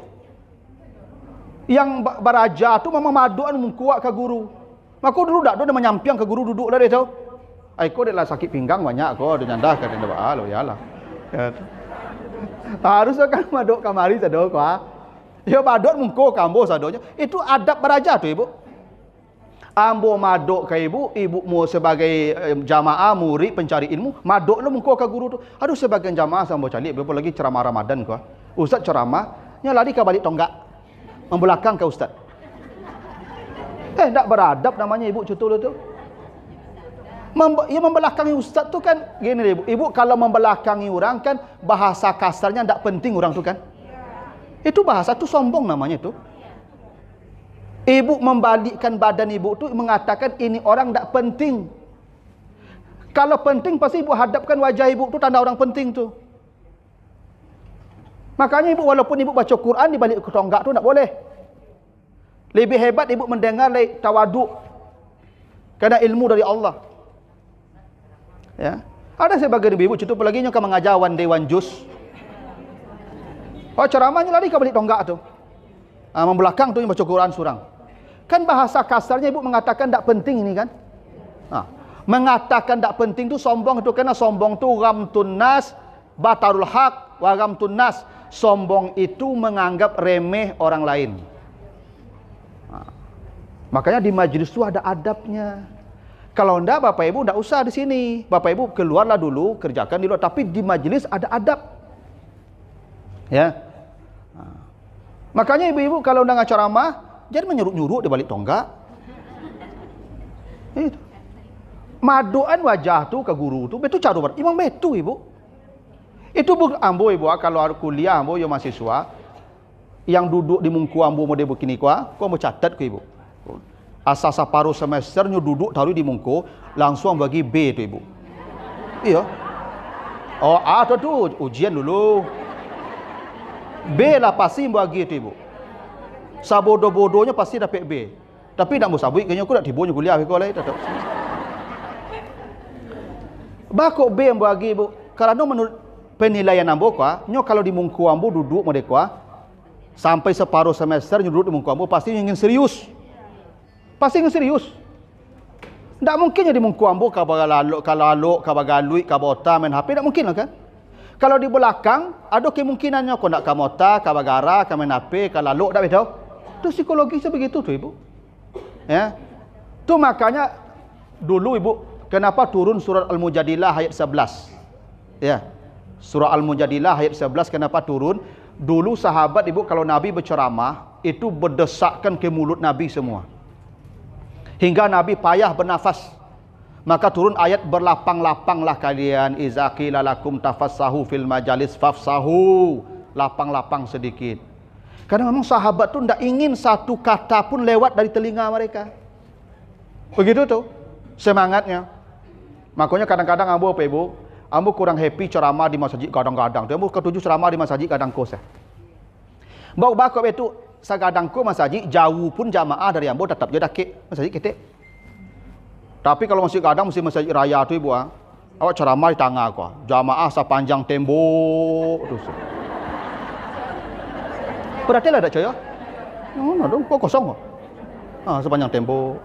Yang belajar tu memang madok mungku ke guru. Maka dulu dak ada menyampiang ke guru duduk lah dia tahu. Ai ko dia lah sakit pinggang banyak ko dia nyandah kata dia lo yalah. Ya tu. Harusnya kan madok kamari sado kwa. Ya madok mungko kambo sadonya. Itu adab beraja tu ibu. Ambo madok ke ibu, ibu mu sebagai jamaah murid pencari ilmu, madok lu mungko ke guru tu. Aduh sebagian jamaah sambo calik berapa lagi ceramah Ramadan kwa. Ustaz ceramah, nya lari ke balik tonggak. Membelakang ke ustaz. Tak beradab namanya ibu cutul tu. Membelakangi ustaz tu kan gini ibu. Ibu kalau membelakangi orang kan bahasa kasarnya tak penting orang tu kan. Itu bahasa tu sombong namanya tu. Ibu membalikkan badan ibu tu mengatakan ini orang tak penting. Kalau penting pasti ibu hadapkan wajah ibu tu tanda orang penting tu. Makanya ibu walaupun ibu baca Quran di balik tonggak tu tak boleh. Lebih hebat ibu mendengar tawaduk. Kerana ilmu dari Allah. Ya. Ada sebagian ibu contoh lagi yang mengajar dewan jus. Ceramahnya lari ke balik tonggak tu. Membelakang tu yang baca Quran surang. Kan bahasa kasarnya ibu mengatakan tak penting ini kan. Mengatakan tak penting tu sombong tu karena sombong tu ghamtun nas batarul haq wa ghamtun nas. Sombong itu menganggap remeh orang lain. Makanya di majlis itu ada adabnya. Kalau enggak Bapak Ibu enggak usah di sini. Bapak Ibu keluarlah dulu, kerjakan di luar, tapi di majlis ada adab. Ya. Makanya ibu-ibu kalau udah ceramah, jangan menyuruk-nyuruk di balik tonggak. Itu. Maduan wajah tu ke guru tu, betul cara ber. Imam betul ibu. Itu ambo ibu kalau kuliah ambo yo mahasiswa yang duduk di mungku ambo model begini kau mau catat ke ibu. Asal separuh semesternya duduk taruh di mungku, langsung bagi B tu ibu. Iya. A tu ujian dulu. B lah pasti bagi tu ibu. Sabodoh-bodohnya pasti dapat B. Tapi nak musabui kayaknya aku nak tibunya kuliah kau lain tak. Bakok B yang bagi ibu. Kerana menurut penilaian ambo nyo kalau di mungku ambo duduk model sampai separuh semester duduk di mungku ambo pasti ingin serius. Pasti ingin serius. Tak mungkin jadi mungku ambo kabagalok, kabagalui, kabota main HP, tak mungkin lah kan. Kalau di belakang ada kemungkinannya kau nak kamota, kabagara, main HP, kalalok tak tahu. Itu psikologisnya begitu tu ibu. Ya. Tu makanya dulu ibu kenapa turun surat Al-Mujadilah ayat 11. Ya. Surah Al-Mujadilah ayat 11 kenapa turun? Dulu sahabat ibu kalau Nabi berceramah itu berdesakkan ke mulut Nabi semua. Hingga Nabi payah bernafas. Maka turun ayat berlapang-lapanglah kalian, iza qila lakum tafassahu fil majalis fafsahu. Lapang-lapang sedikit. Karena memang sahabat tu tidak ingin satu kata pun lewat dari telinga mereka. Begitu tuh semangatnya. Makanya kadang-kadang ambo apa ibu? Ambo kurang happy ceramah di masjid kadang-kadang. Ambo ketujuh ceramah di masjid kadang-kadang saya. Bau bakok itu sagadangko masjid jauh pun jamaah dari ambo tetap je dakik masjid kita. Tapi kalau masjid kadang mesti masjid raya tu ibu awak ceramah di tengah kau. Jamaah sepanjang tembok tu. Berarti lah tak percaya? Oh, ada kok kosong kok. Sepanjang tembok.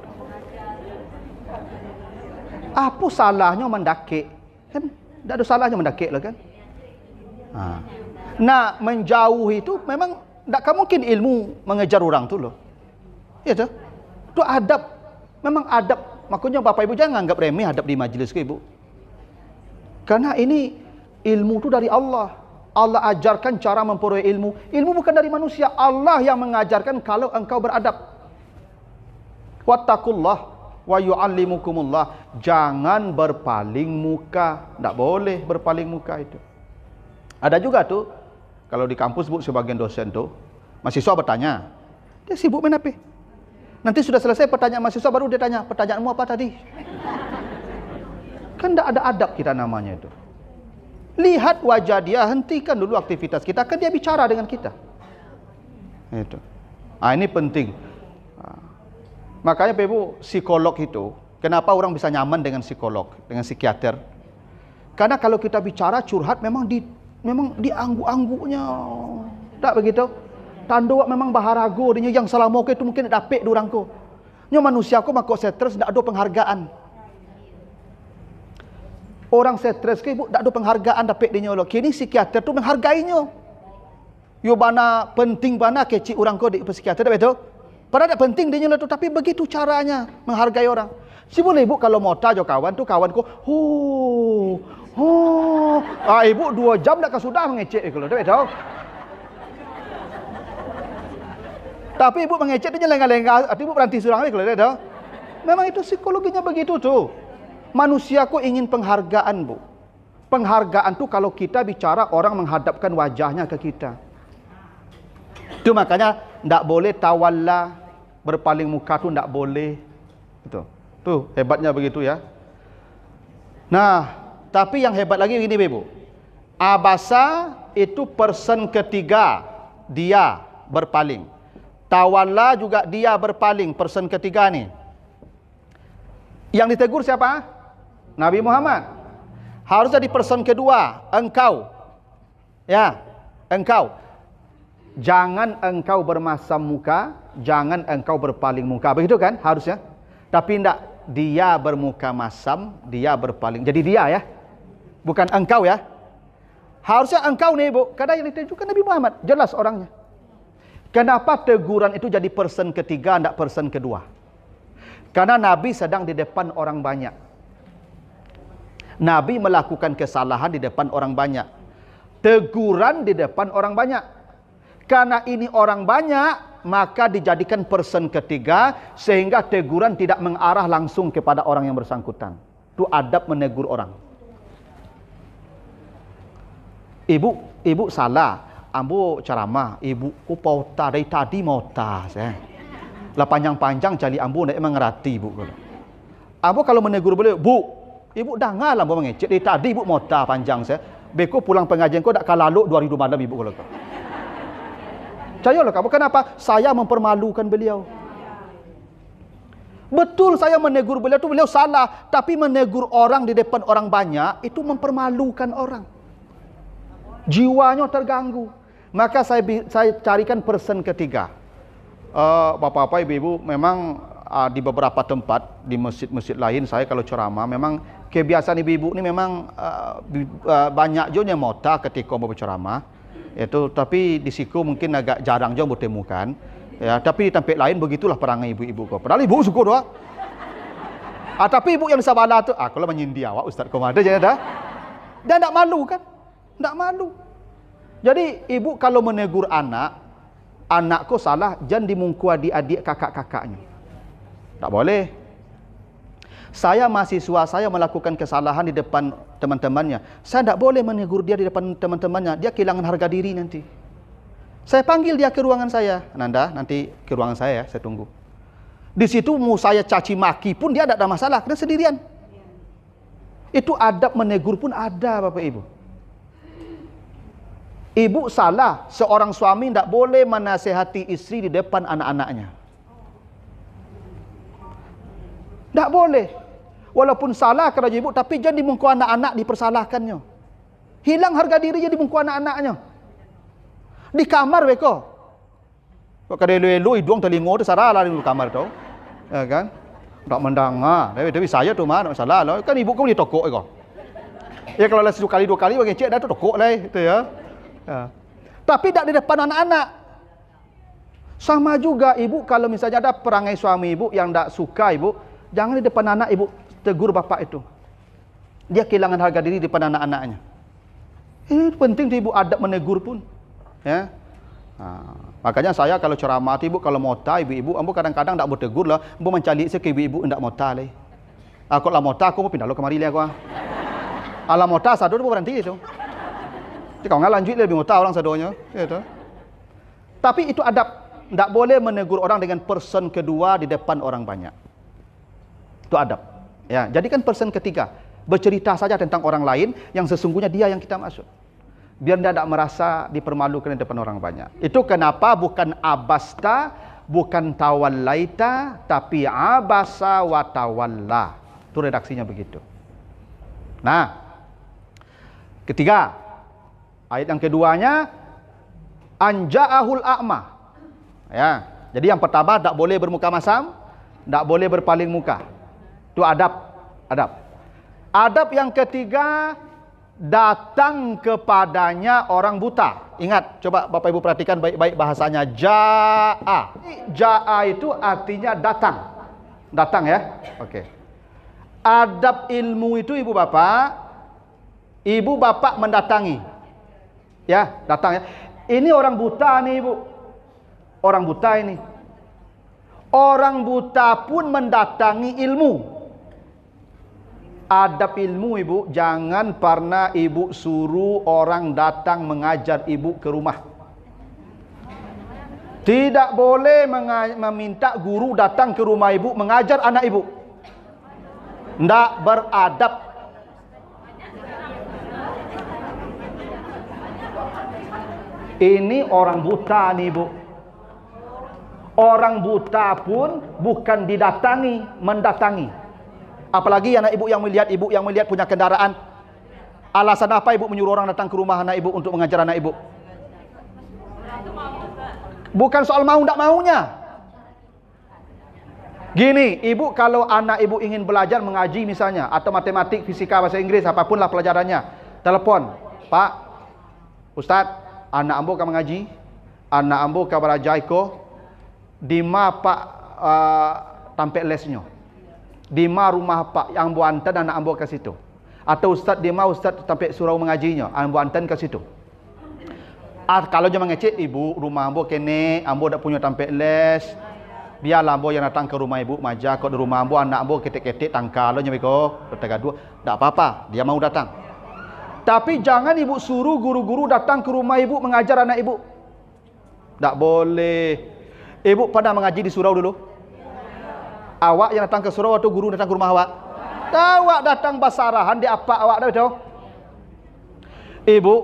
Apa salahnya mendakik? Kan tak ada salahnya mendakik lah kan? Nak menjauh itu memang tak mungkin ilmu mengejar orang tu loh. Ya tu. Tu adab. Memang adab. Makanya Bapak Ibu jangan anggap remeh adab di majlis ke Ibu. Karena ini ilmu tu dari Allah. Allah ajarkan cara memperoleh ilmu. Ilmu bukan dari manusia. Allah yang mengajarkan kalau engkau beradab. Wattaqullah wa yu'allimukumullah. Jangan berpaling muka. Tak boleh berpaling muka itu. Ada juga tu kalau di kampus Bu sebagian dosen tu mahasiswa bertanya, dia sibuk main HP. Nanti sudah selesai pertanyaan mahasiswa baru dia tanya, pertanyaanmu apa tadi? Kan tak ada adab kita namanya itu. Lihat wajah dia, hentikan dulu aktivitas kita, kan dia bicara dengan kita. Itu. Ini penting. Makanya Ibu, psikolog itu, kenapa orang bisa nyaman dengan psikolog, dengan psikiater? Karena kalau kita bicara curhat memang dianggu-anggunya. Tak begitu? Tanduk memang baharago dia yang selama itu mungkin dapat durang ko. Nya manusia ko makok stres tak ada penghargaan. Orang stres ke ibu tak ada penghargaan dapat dia lo. Kini psikiater tu menghargainya. Yo bana penting bana kecil orang ko di psikiater tak betul? Padahal tak penting dia lo tu tapi begitu caranya menghargai orang. Si boleh ibu kalau mau tajo kawan tu kawan ko, ibu 2 jam dah sudah mengecek kalau tak betul? Tapi ibu mengecek dia lengah-lengah, ibu berhenti surang kalau dia tahu. Memang itu psikologinya begitu tuh. Manusia kok ingin penghargaan, Bu. Penghargaan tuh kalau kita bicara orang menghadapkan wajahnya ke kita. Itu makanya enggak boleh tawalla, berpaling muka tuh enggak boleh. Itu. Tuh hebatnya begitu ya. Nah, tapi yang hebat lagi begini, Bu. Abasa itu person ketiga dia berpaling. Tawalla juga dia berpaling, person ketiga ni. Yang ditegur siapa? Nabi Muhammad. Harus jadi person kedua, engkau. Ya, engkau. Jangan engkau bermasam muka, jangan engkau berpaling muka. Begitu kan harusnya? Tapi tidak, dia bermuka masam, dia berpaling. Jadi dia ya. Bukan engkau ya. Harusnya engkau nih, Bu. Karena yang ditegur Nabi Muhammad, jelas orangnya. Kenapa teguran itu jadi person ketiga, tidak person kedua? Karena Nabi sedang di depan orang banyak. Nabi melakukan kesalahan di depan orang banyak. Teguran di depan orang banyak. Karena ini orang banyak, maka dijadikan person ketiga, sehingga teguran tidak mengarah langsung kepada orang yang bersangkutan. Itu adab menegur orang. Ibu salah. Ambo ceramah, ibu ku pauta dari tadi mauta saya. Lah panjang-panjang cali ambo ndak mengerti ibu kalau. Ambo kalau menegur beliau, "Bu, ibu dengar lah ambo mengecek dari tadi ibu mauta panjang saya. Beko pulang pengajian kau dak kalaluk 2000 malam ibu kalau kau." Percayalah kamu kenapa? Saya mempermalukan beliau. Betul saya menegur beliau tu beliau salah, tapi menegur orang di depan orang banyak itu mempermalukan orang. Jiwanya terganggu. Maka saya carikan person ketiga. Bapak-bapak, ibu-ibu, memang di beberapa tempat di masjid-masjid lain saya kalau ceramah memang kebiasaan ibu-ibu ni memang banyak juga yang mota ketika mau berceramah. Itu tapi di siku mungkin agak jarang juga bertemukan. Ya, tapi di tempat lain begitulah perangai ibu-ibu kau. Padahal ibu suka doa. Tapi ibu yang sabala tu, kalau menyindir awak ustaz komada jangan dah. Dan tak malu kan? Tak malu. Jadi ibu kalau menegur anak, anakku salah, jangan dimungku adik-adik kakak-kakaknya. Tak boleh. Saya mahasiswa, saya melakukan kesalahan di depan teman-temannya. Saya tak boleh menegur dia di depan teman-temannya. Dia kehilangan harga diri nanti. Saya panggil dia ke ruangan saya. Nanda, nanti ke ruangan saya, saya tunggu. Di situ mau saya caci maki pun dia tak ada masalah, karena sendirian. Itu adab menegur pun ada, Bapak Ibu. Ibu salah, seorang suami tak boleh menasihati istri di depan anak-anaknya. Tak boleh. Walaupun salah kerana ibu, tapi jangan dimungku anak-anak dipersalahkannya. Hilang harga diri jadi dimungku anak-anaknya. Di kamar beko. Kok kada elu-elu hidung telingo tu salah lah di kamar tu. Ya kan? Tak mendengar. Tapi saya tu mah tak salah lah. Kan ibu kau di tokok kau. Ya kalau lah sekali dua kali bagi cik dah tu tokok lah itu ya. Ya. Tapi tak di depan anak-anak. Sama juga ibu kalau misalnya ada perangai suami ibu yang tak suka ibu, jangan di depan anak ibu tegur bapak itu. Dia kehilangan harga diri di depan anak-anaknya. Ini penting tu ibu adab menegur pun. Ya. Makanya saya kalau ceramah ibu kalau mota ibu-ibu, ambo kadang-kadang tak mau tegur lah, ambo mencalik se ke ibu-ibu ndak mota leh. Aku lah mota aku mau pindah lo kemari leh aku. Ala mota sado tu berhenti itu. Jadi kau lanjut lebih mota orang sadonya, gitu. Tapi itu adab, ndak boleh menegur orang dengan person kedua di depan orang banyak. Itu adab. Ya, jadikan person ketiga bercerita saja tentang orang lain yang sesungguhnya dia yang kita maksud. Biar dia tidak merasa dipermalukan di depan orang banyak. Itu kenapa bukan abasta, bukan tawallaita, tapi abasa wa tawalla. Itu redaksinya begitu. Nah, ketiga, ayat yang keduanya anja'ahul a'ma. Ya, jadi yang pertama tak boleh bermuka masam, tak boleh berpaling muka. Itu adab. Adab yang ketiga, datang kepadanya orang buta. Ingat, coba Bapak Ibu perhatikan baik-baik bahasanya. Ja'a. Ja'a itu artinya datang. Datang ya. Oke. Adab ilmu itu Ibu Bapak mendatangi. Ya, datang ya. Ini orang buta nih Ibu. Orang buta ini. Orang buta pun mendatangi ilmu. Adab ilmu Ibu, jangan pernah Ibu suruh orang datang mengajar Ibu ke rumah. Tidak boleh meminta guru datang ke rumah Ibu mengajar anak Ibu. Tidak beradab. Ini orang buta nih Ibu. Orang buta pun bukan didatangi, mendatangi. Apalagi anak ibu yang melihat punya kendaraan. Alasan apa ibu menyuruh orang datang ke rumah anak ibu untuk mengajar anak ibu? Bukan soal mau tak maunya. Gini, ibu kalau anak ibu ingin belajar mengaji misalnya, atau matematik, fisika, bahasa Inggris, apapun lah pelajarannya, telepon, Pak, Ustaz, anak ambo kan mengaji, anak ambo kan belajar ko, di ma Pak tampil lesnya. Di ma rumah Pak yang ambo antan anak ambo ke situ. Atau Ustaz di ma Ustaz sampai surau mengajinya, ambo antan ke situ. Kalau jangan ngecek ibu, rumah ambo kene, ambo dak punya tampil les. Biarlah ambo yang datang ke rumah ibu maja kok di rumah ambo anak ambo ketik-ketik tangkal nya beko, bertegaduh, dak apa-apa, dia mau datang. Tapi jangan ibu suruh guru-guru datang ke rumah ibu mengajar anak ibu. Tak boleh. Ibu pernah mengaji di surau dulu? Awak yang datang ke surau atau guru datang ke rumah awak? Awak datang basarahan di apa awak dah tahu? Ibu,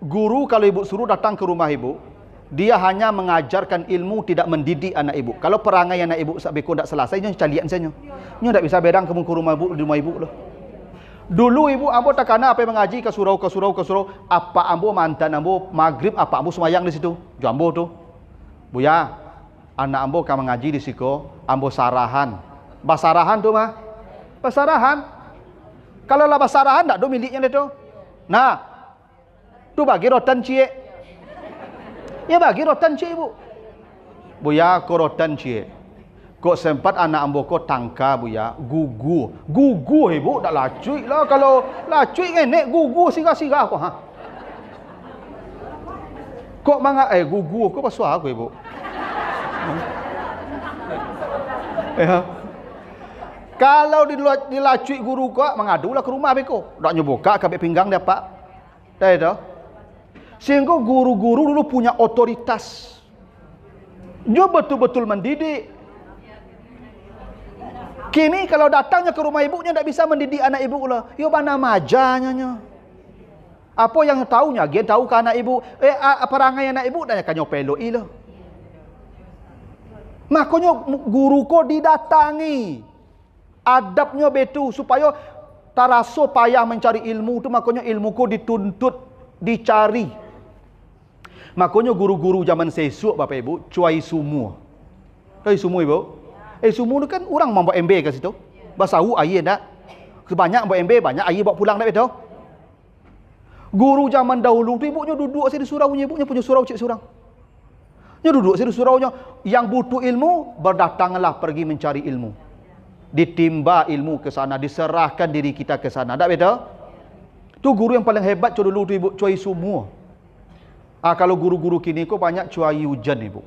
guru kalau ibu suruh datang ke rumah ibu, dia hanya mengajarkan ilmu, tidak mendidik anak ibu. Kalau perangai anak ibu sabeko tak selesai, nya calian saja. Nya tak bisa bedang ke rumah ibu, di rumah ibu loh. Dulu ibu ambo tak kana apa mengaji ke surau, apa ambo mantan ambo maghrib, apa ambo semayang di situ. Jambo tu. Buya, anak ambo kan mengaji di siko, ambo sarahan. Basarahan tu mah. Basarahan. Kalau lah basarahan tak do miliknya itu. Nah, tu bagi rotan cie. Ya bagi rotan cie ibu. Buya ko rotan cie. Kok sempat anak ambo ko tangka buya, gugu ibu tak lacui lah, kalau lacui ngenek gugu siga-siga aku ha. Kok manga gugu kok pasal aku ibu. Ya. Kalau dilacui guru kok mengadulah ke rumah beko. Dak nyoboka kabeh pinggang dia Pak. Dah itu. Sehingga guru-guru dulu punya otoritas. Dia betul-betul mendidik. Kini kalau datangnya ke rumah ibunya tidak bisa mendidik anak ibu lah. Yo mana majanya. Apa yang tahunya? Dia tahu ke anak ibu. Perangai anak ibu dah kan nyopeloi lah. Makanya guru ko didatangi. Adabnya betul supaya taraso payah mencari ilmu tu, makanya ilmu ko dituntut, dicari. Makanya guru-guru zaman sesuk Bapak Ibu cuai semua. Cuai semua Ibu. Semua tu kan orang mau buat MB ke situ. Basau air dak. Sebanyak buat MB banyak air bawa pulang dak betul. Guru zaman dahulu tu ibunya duduk di suraunya, ibunya punya surau cik surang. Dia duduk di suraunya, yang butuh ilmu berdatanglah pergi mencari ilmu. Ditimba ilmu ke sana, diserahkan diri kita ke sana. Tak betul? Tu guru yang paling hebat dulu tu ibu, cuai semua. Kalau guru-guru kini ko banyak cuai hujan ibu.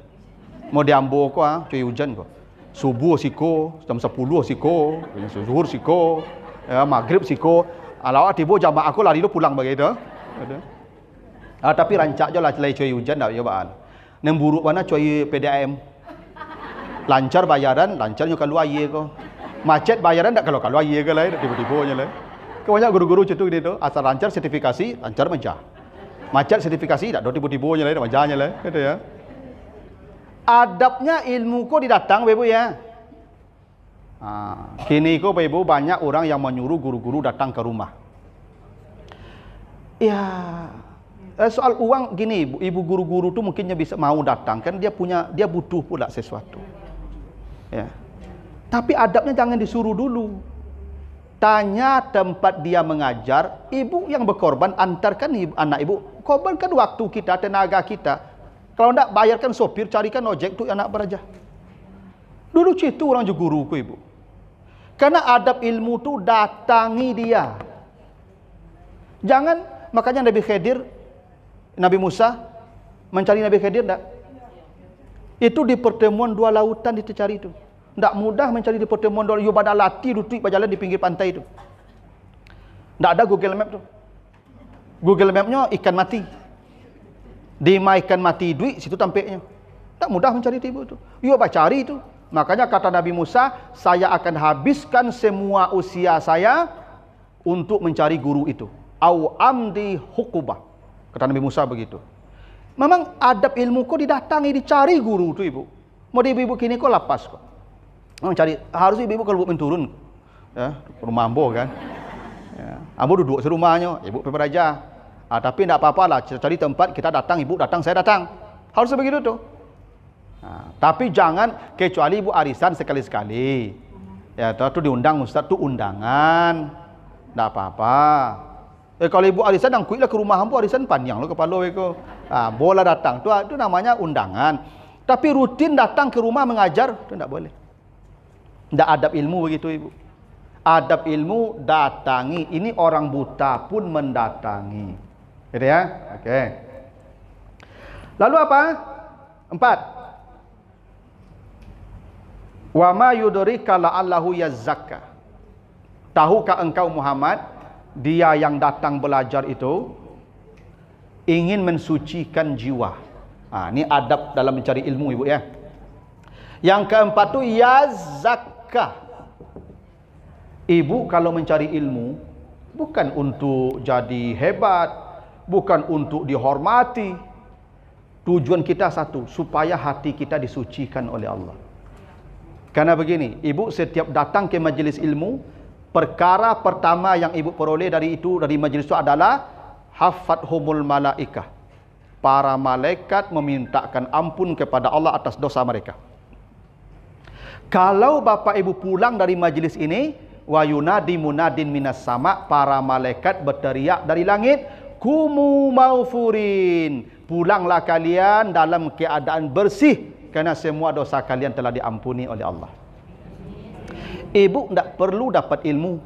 Mau diambo ko cuai hujan ko. Subuh siko, jam 10 siko, zuhur siko, maghrib siko. Alawat tiba jamaah aku lari lu pulang begitu. Tapi rancak je lah celai cuai hujan dah cobaan. Nang buruk mana cuai PDAM. Lancar bayaran, lancarnya kalau air ko. Macet bayaran tak kalau air ke lain tiba-tiba nya lah. Banyak guru-guru cetuk gitu, asal lancar sertifikasi, lancar mencah. Macet sertifikasi tak do tiba-tiba nya lain mencahnya lah, gitu ya. Adabnya ilmu ko didatang Bapak ya. Kini ko Bapak Ibu banyak orang yang menyuruh guru-guru datang ke rumah. Ya, soal uang gini, ibu guru-guru tu mungkinnya bisa mau datang kan dia butuh pula sesuatu. Ya. Tapi adabnya jangan disuruh dulu. Tanya tempat dia mengajar, ibu yang berkorban antarkan anak ibu, korbankan waktu kita, tenaga kita. Kalau tidak bayarkan sopir, carikan ojek tu anak belajar. Dulu situ orang juga guruku ibu. Karena adab ilmu tu datangi dia. Jangan, makanya Nabi Khidir, Nabi Musa mencari Nabi Khidir tak? Itu di pertemuan dua lautan itu cari itu. Tak mudah mencari di pertemuan dua, you pada lati duduk berjalan di pinggir pantai itu. Tak ada Google Map tu. Google Mapnya ikan mati. Di ikan mati duit situ tampaknya. Tak mudah mencari tiba itu. You cari itu. Makanya kata Nabi Musa, saya akan habiskan semua usia saya untuk mencari guru itu. Au amdi hukubah. Kata Nabi Musa begitu. Memang adab ilmu kau didatangi, dicari guru tu ibu. Mau di ibu kini kau lapas kok. Cari harus ibu kalau buat menturun ya, rumah ambo kan. Ya, ambo duduk serumahnya, ibu pergi belajar. Tapi tidak apa-apa lah, cari tempat kita datang, ibu datang, saya datang. Harus begitu tuh. Tapi jangan kecuali ibu arisan sekali-sekali. Ya, tu diundang ustaz tu undangan. Tidak apa-apa. Kalau ibu arisan yang kuitlah ke rumah ambo arisan panjang lo kepala itu. Boleh datang. Tu namanya undangan. Tapi rutin datang ke rumah mengajar tu tidak boleh. Tidak adab ilmu begitu ibu. Adab ilmu datangi. Ini orang buta pun mendatangi. Gitu ya? Oke. Lalu apa? 4. Wa ma yudrika la'allahu yazzakka. Tahukah engkau Muhammad, dia yang datang belajar itu ingin mensucikan jiwa. Ini adab dalam mencari ilmu ibu ya. Yang keempat tu yazzakka. Ibu kalau mencari ilmu bukan untuk jadi hebat, bukan untuk dihormati. Tujuan kita satu, supaya hati kita disucikan oleh Allah. Karena begini, ibu setiap datang ke majlis ilmu, perkara pertama yang ibu peroleh dari majlis itu adalah hafathumul malaikah. Para malaikat memintakan ampun kepada Allah atas dosa mereka. Kalau bapak ibu pulang dari majlis ini, wa yunadi munadin minas sama, para malaikat berteriak dari langit, kumu maufurin, pulanglah kalian dalam keadaan bersih, karena semua dosa kalian telah diampuni oleh Allah. Ibu tidak perlu dapat ilmu.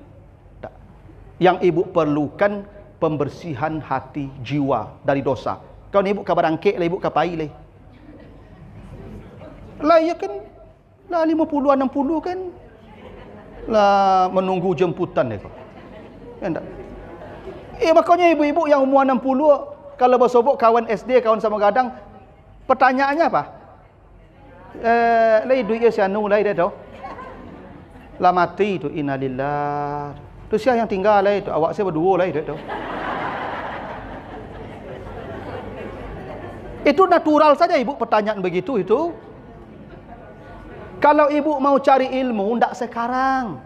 Yang ibu perlukan pembersihan hati jiwa dari dosa. Kau ni ibu kabar angkek lah, ibu kapai lah. Lah ya kan, lah 50 60 kan. Lah menunggu jemputan dia kau. Kan tak? Makanya ibu-ibu yang umur 60 kalau bersobok kawan SD, kawan sama gadang, pertanyaannya apa? Lai duit dia sianu lai dia tu. Lah mati tu, innalillah. Tu siapa yang tinggal lai tu? Awak saya berdua lai dia tu. Itu natural saja ibu pertanyaan begitu itu. Kalau ibu mau cari ilmu, ndak sekarang.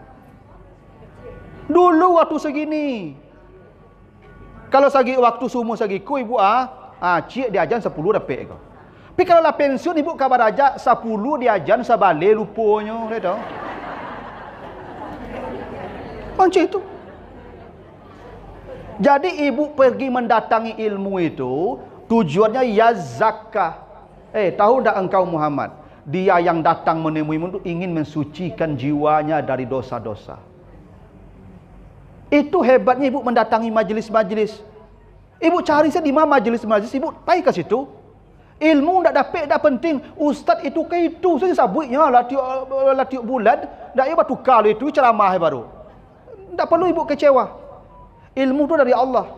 Dulu waktu segini. Kalau sagi waktu sumu sagiku ibu cik diajan 10 dapat kau. Tapi kalau lah pensiun ibu kabar aja 10 diajan sabale lupanya dia tahu. Macam itu. Jadi ibu pergi mendatangi ilmu itu tujuannya ya zakah. Tahu tak engkau Muhammad? Dia yang datang menemuimu itu ingin mensucikan jiwanya dari dosa-dosa. Itu hebatnya ibu mendatangi majlis-majlis. Ibu cari saja di mana majlis-majlis, ibu pergi ke situ. Ilmu tak dapat, tak penting. Ustaz itu ke itu saja sabutnya lah tiap bulan. Tak ia bertukar itu ceramah baru. Tak perlu ibu kecewa. Ilmu itu dari Allah.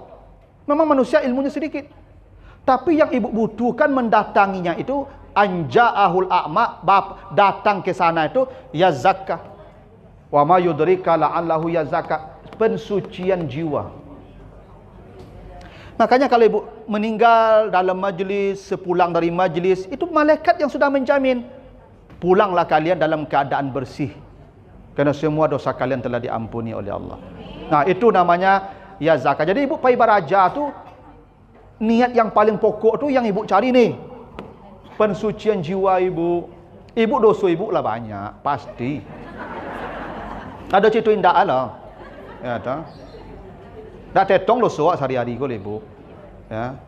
Memang manusia ilmunya sedikit. Tapi yang ibu butuhkan mendatanginya itu anja'ahul a'ma, datang ke sana itu ya zakah. Wa ma yudrika la'allahu ya zakah, pensucian jiwa. Makanya kalau ibu meninggal dalam majlis, sepulang dari majlis, itu malaikat yang sudah menjamin pulanglah kalian dalam keadaan bersih. Kerana semua dosa kalian telah diampuni oleh Allah. Nah, itu namanya ya zakah. Jadi ibu pergi beraja tu, niat yang paling pokok tu yang ibu cari ni. Pensucian jiwa ibu. Ibu dosa ibu lah banyak, pasti. Ada cerita indah lah. Ya tak? Tak tetong dosa sehari-hari kau ibu. Ya.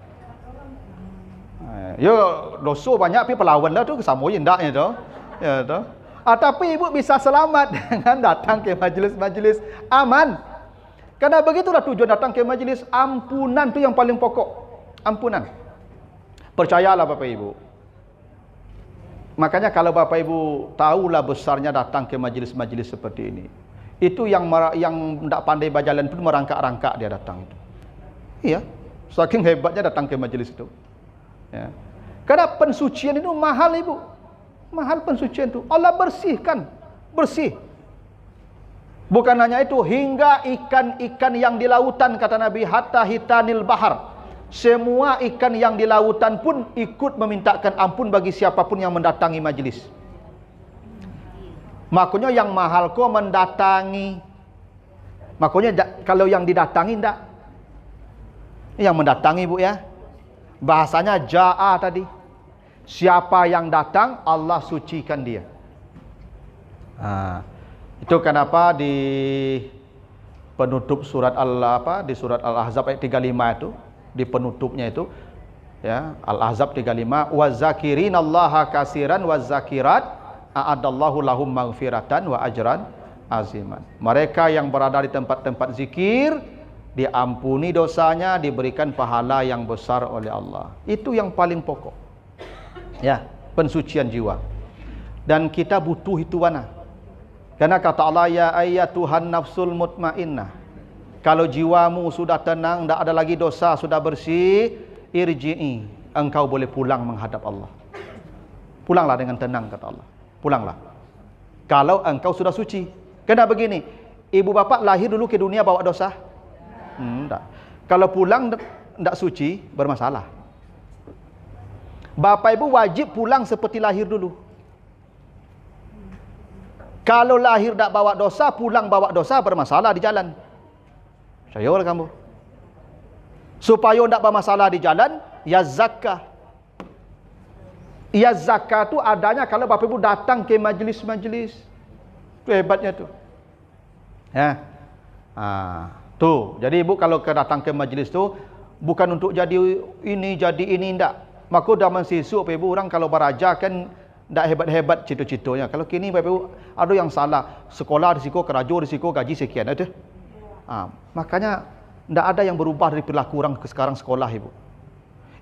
Ya dosa banyak tapi pelawan lah tu sama indaknya tu. Ya tak? Tapi ibu bisa selamat dengan datang ke majlis-majlis aman. Karena begitulah tujuan datang ke majlis, ampunan tu yang paling pokok. Ampunan. Percayalah Bapak Ibu. Makanya kalau Bapak Ibu tahulah besarnya datang ke majlis-majlis seperti ini. Itu yang tidak pandai berjalan pun merangkak-rangkak dia datang itu. Iya. Saking hebatnya datang ke majlis itu. Ya. Karena pensucian itu mahal ibu. Mahal pensucian itu. Allah bersihkan. Bersih. Bukan hanya itu. Hingga ikan-ikan yang di lautan kata Nabi. Hatta hitanil bahar. Semua ikan yang di lautan pun ikut memintakan ampun bagi siapapun yang mendatangi majlis. Makanya yang mahal kau mendatangi. Makanya kalau yang didatangi enggak. Yang mendatangi bu ya. Bahasanya ja'a tadi. Siapa yang datang Allah sucikan dia. Itu kenapa di penutup surat di surat Al-Ahzab ayat 35 itu, di penutupnya itu ya, Al-Ahzab 35, wazakirinallaha katsiran wazakirat a'adallahu lahum maghfiratan wa ajran aziman. Mereka yang berada di tempat-tempat zikir diampuni dosanya, diberikan pahala yang besar oleh Allah. Itu yang paling pokok. Ya, pensucian jiwa. Dan kita butuh itu mana? Karena kata Allah ya ayyatuhan nafsul mutmainnah. Kalau jiwamu sudah tenang, tidak ada lagi dosa, sudah bersih, irji'i, engkau boleh pulang menghadap Allah. Pulanglah dengan tenang kata Allah. Pulanglah. Kalau engkau sudah suci. Kena begini, ibu bapak lahir dulu ke dunia bawa dosa? Tidak. Kalau pulang tidak suci, bermasalah. Bapak ibu wajib pulang seperti lahir dulu. Kalau lahir tak bawa dosa, pulang bawa dosa, bermasalah di jalan. Percayalah kamu. Supaya tak bermasalah di jalan, ya zakah. Ya zakah tu adanya kalau bapak ibu datang ke majlis-majlis. Itu hebatnya tu. Ya. Tuh. Jadi ibu kalau datang ke majlis tu bukan untuk jadi ini enggak. Maka zaman sisuk bapak ibu orang kalau beraja kan tak hebat-hebat cita-citanya. Kalau kini bapak ibu ada yang salah, sekolah risiko, kerja risiko, gaji sekian ada. Makanya tak ada yang berubah dari perilaku orang ke sekarang sekolah ibu.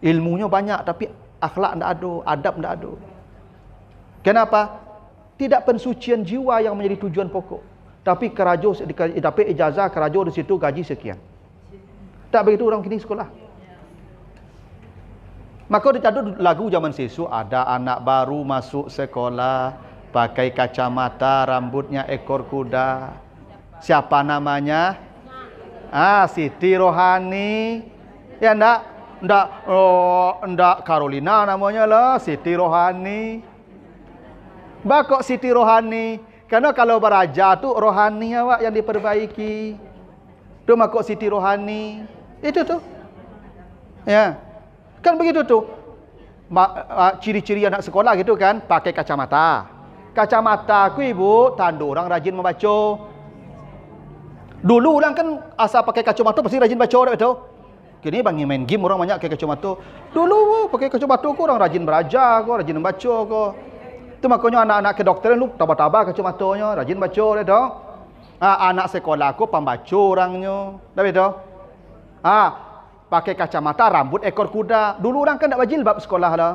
Ilmunya banyak tapi akhlak ndak ada, adab ndak ada. Kenapa? Tidak pensucian jiwa yang menjadi tujuan pokok. Tapi kerajo dapat ijazah kerajo di situ gaji sekian. Tak begitu orang kini sekolah. Maka dicadut lagu zaman sisu, ada anak baru masuk sekolah, pakai kacamata, rambutnya ekor kuda. Siapa namanya? Siti Rohani. Ya ndak Carolina namanya lah, Siti Rohani. Bakok Siti Rohani. Karena kalau beraja tu rohani awak yang diperbaiki. Tu makok Siti Rohani. Itu tu. Ya. Kan begitu tu. Ciri-ciri anak sekolah gitu kan, pakai kacamata. Kacamata ku ibu, tanda orang rajin membaca. Dulu orang kan asal pakai kacamata pasti rajin baca, betul? Kini bagi main game orang banyak pakai kacamata. Dulu pakai kacamata ku orang rajin belajar, ku rajin membaca ku. Itu makanya anak-anak kedokteran lu tabah-tabah kacamatanya, rajin baca betul? Anak sekolah ku pembaca orangnya. Dah betul? Pakai kacamata, rambut ekor kuda. Dulu orang kan tak berjilbab sekolah lah.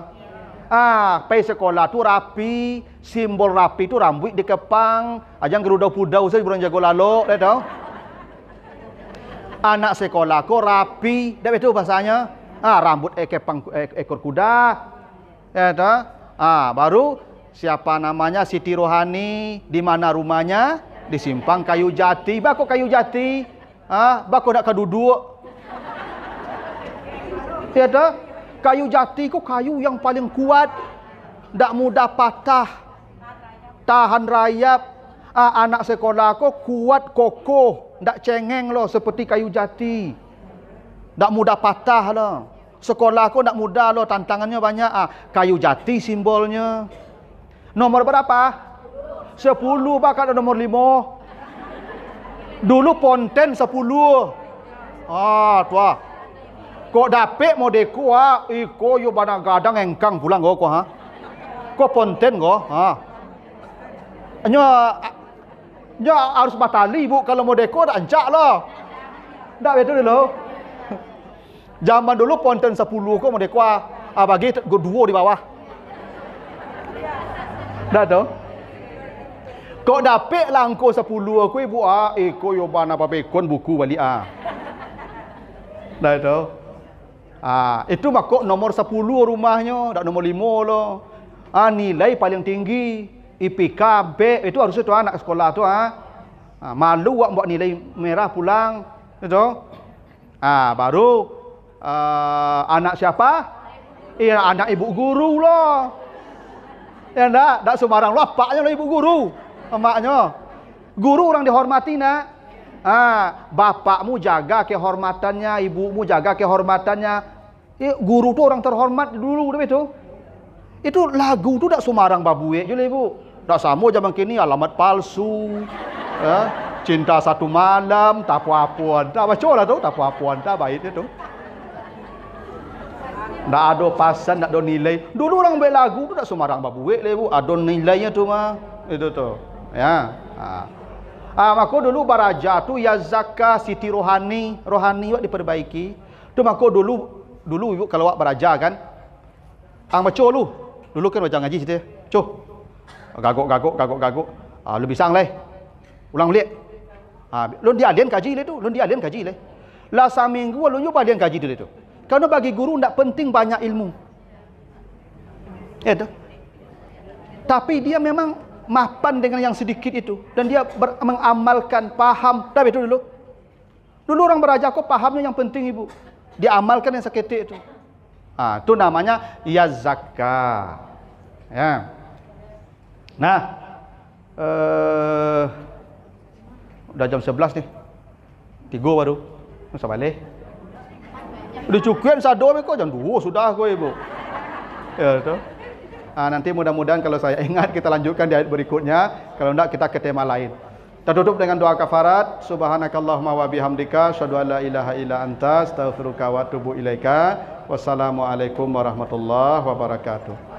Pergi sekolah tu rapi, simbol rapi tu rambut dikepang, ajang gerudau-pudau saja burung jago lalok, dah tahu. Anak sekolah ko rapi, dah betul bahasanya. Rambut kepang ekor kuda. Ya tahu. Baru siapa namanya Siti Rohani, di mana rumahnya? Di Simpang Kayu Jati. Bako Kayu Jati. Bako nak keduduk. Ya dah, kayu jati ku kayu yang paling kuat, tak mudah patah, tahan rayap. Anak sekolah ku kuat kokoh, tak cengeng loh seperti kayu jati, tak mudah patah loh. Sekolah ku tak mudah loh, tantangannya banyak. Kayu jati simbolnya. Nomor berapa? 10, bahkan ada nomor 5. Dulu ponten 10. Tua. Kok dapet modeku iko yo bana gadang engkang pulang ko Kok ponten ko nya harus batali bu kalau modeku dak ancak loh. Ndak betul dulu. Zaman dulu ponten 10 ko modeku bagi dua di bawah. Dak tahu. Kok dapet langko 10 ko ibu iko yo bana babekon buku balik Dak tahu. Itu makok nomor 10 rumahnya, tak nomor 5 loh. Nilai paling tinggi IPK B itu harusnya tu anak sekolah tu malu buat nilai merah pulang itu. Baru anak siapa? Anak ibu guru loh. Ya tak sembarang loh, paknya loh ibu guru, emaknya. Guru orang dihormati nak. Bapakmu jaga kehormatannya, ibumu jaga kehormatannya. Guru tu orang terhormat dulu, betul? Itu lagu tu tak sembarang babuek je lah ibu. Tak sama zaman kini alamat palsu. Cinta satu malam, tak apa-apaan. Tak baca lah tu, tak apa-apaan, tak baik itu. Tak ada pasan, tak ada nilai. Dulu orang buat lagu tu tak sembarang babuek lah ibu. Ada nilainya tu mah. Itu tu. Ya. Maka dulu baraja tu ya zakah Siti Rohani wak diperbaiki. Tu maka dulu ibu kalau wak baraja kan, baca dulu kan baca ngaji situ. Gagok. Lu bisa leh. Ulang balik. Lu dia alien kaji le tu, Lah seminggu lu nyoba alien kaji dulu tu. Karena bagi guru ndak penting banyak ilmu. Ya tu. Tapi dia memang mapan dengan yang sedikit itu dan dia mengamalkan, paham. Dah betul dulu. Dulu orang beraja kok pahamnya yang penting ibu. Dia amalkan yang seketik itu. Itu namanya ya zakah. Ya. Nah, udah jam 11 nih. 3 baru. Masa balik. Udah cukup sado kok jam 2 sudah kok ibu. Ya tu. Nanti mudah-mudahan kalau saya ingat kita lanjutkan di ayat berikutnya. Kalau tidak kita ke tema lain. Kita tutup dengan doa kafarat. Subhanakallahumma wa bihamdika asyhadu an la ilaha illa anta astaghfiruka wa atubu ilaika. Wassalamualaikum warahmatullahi wabarakatuh.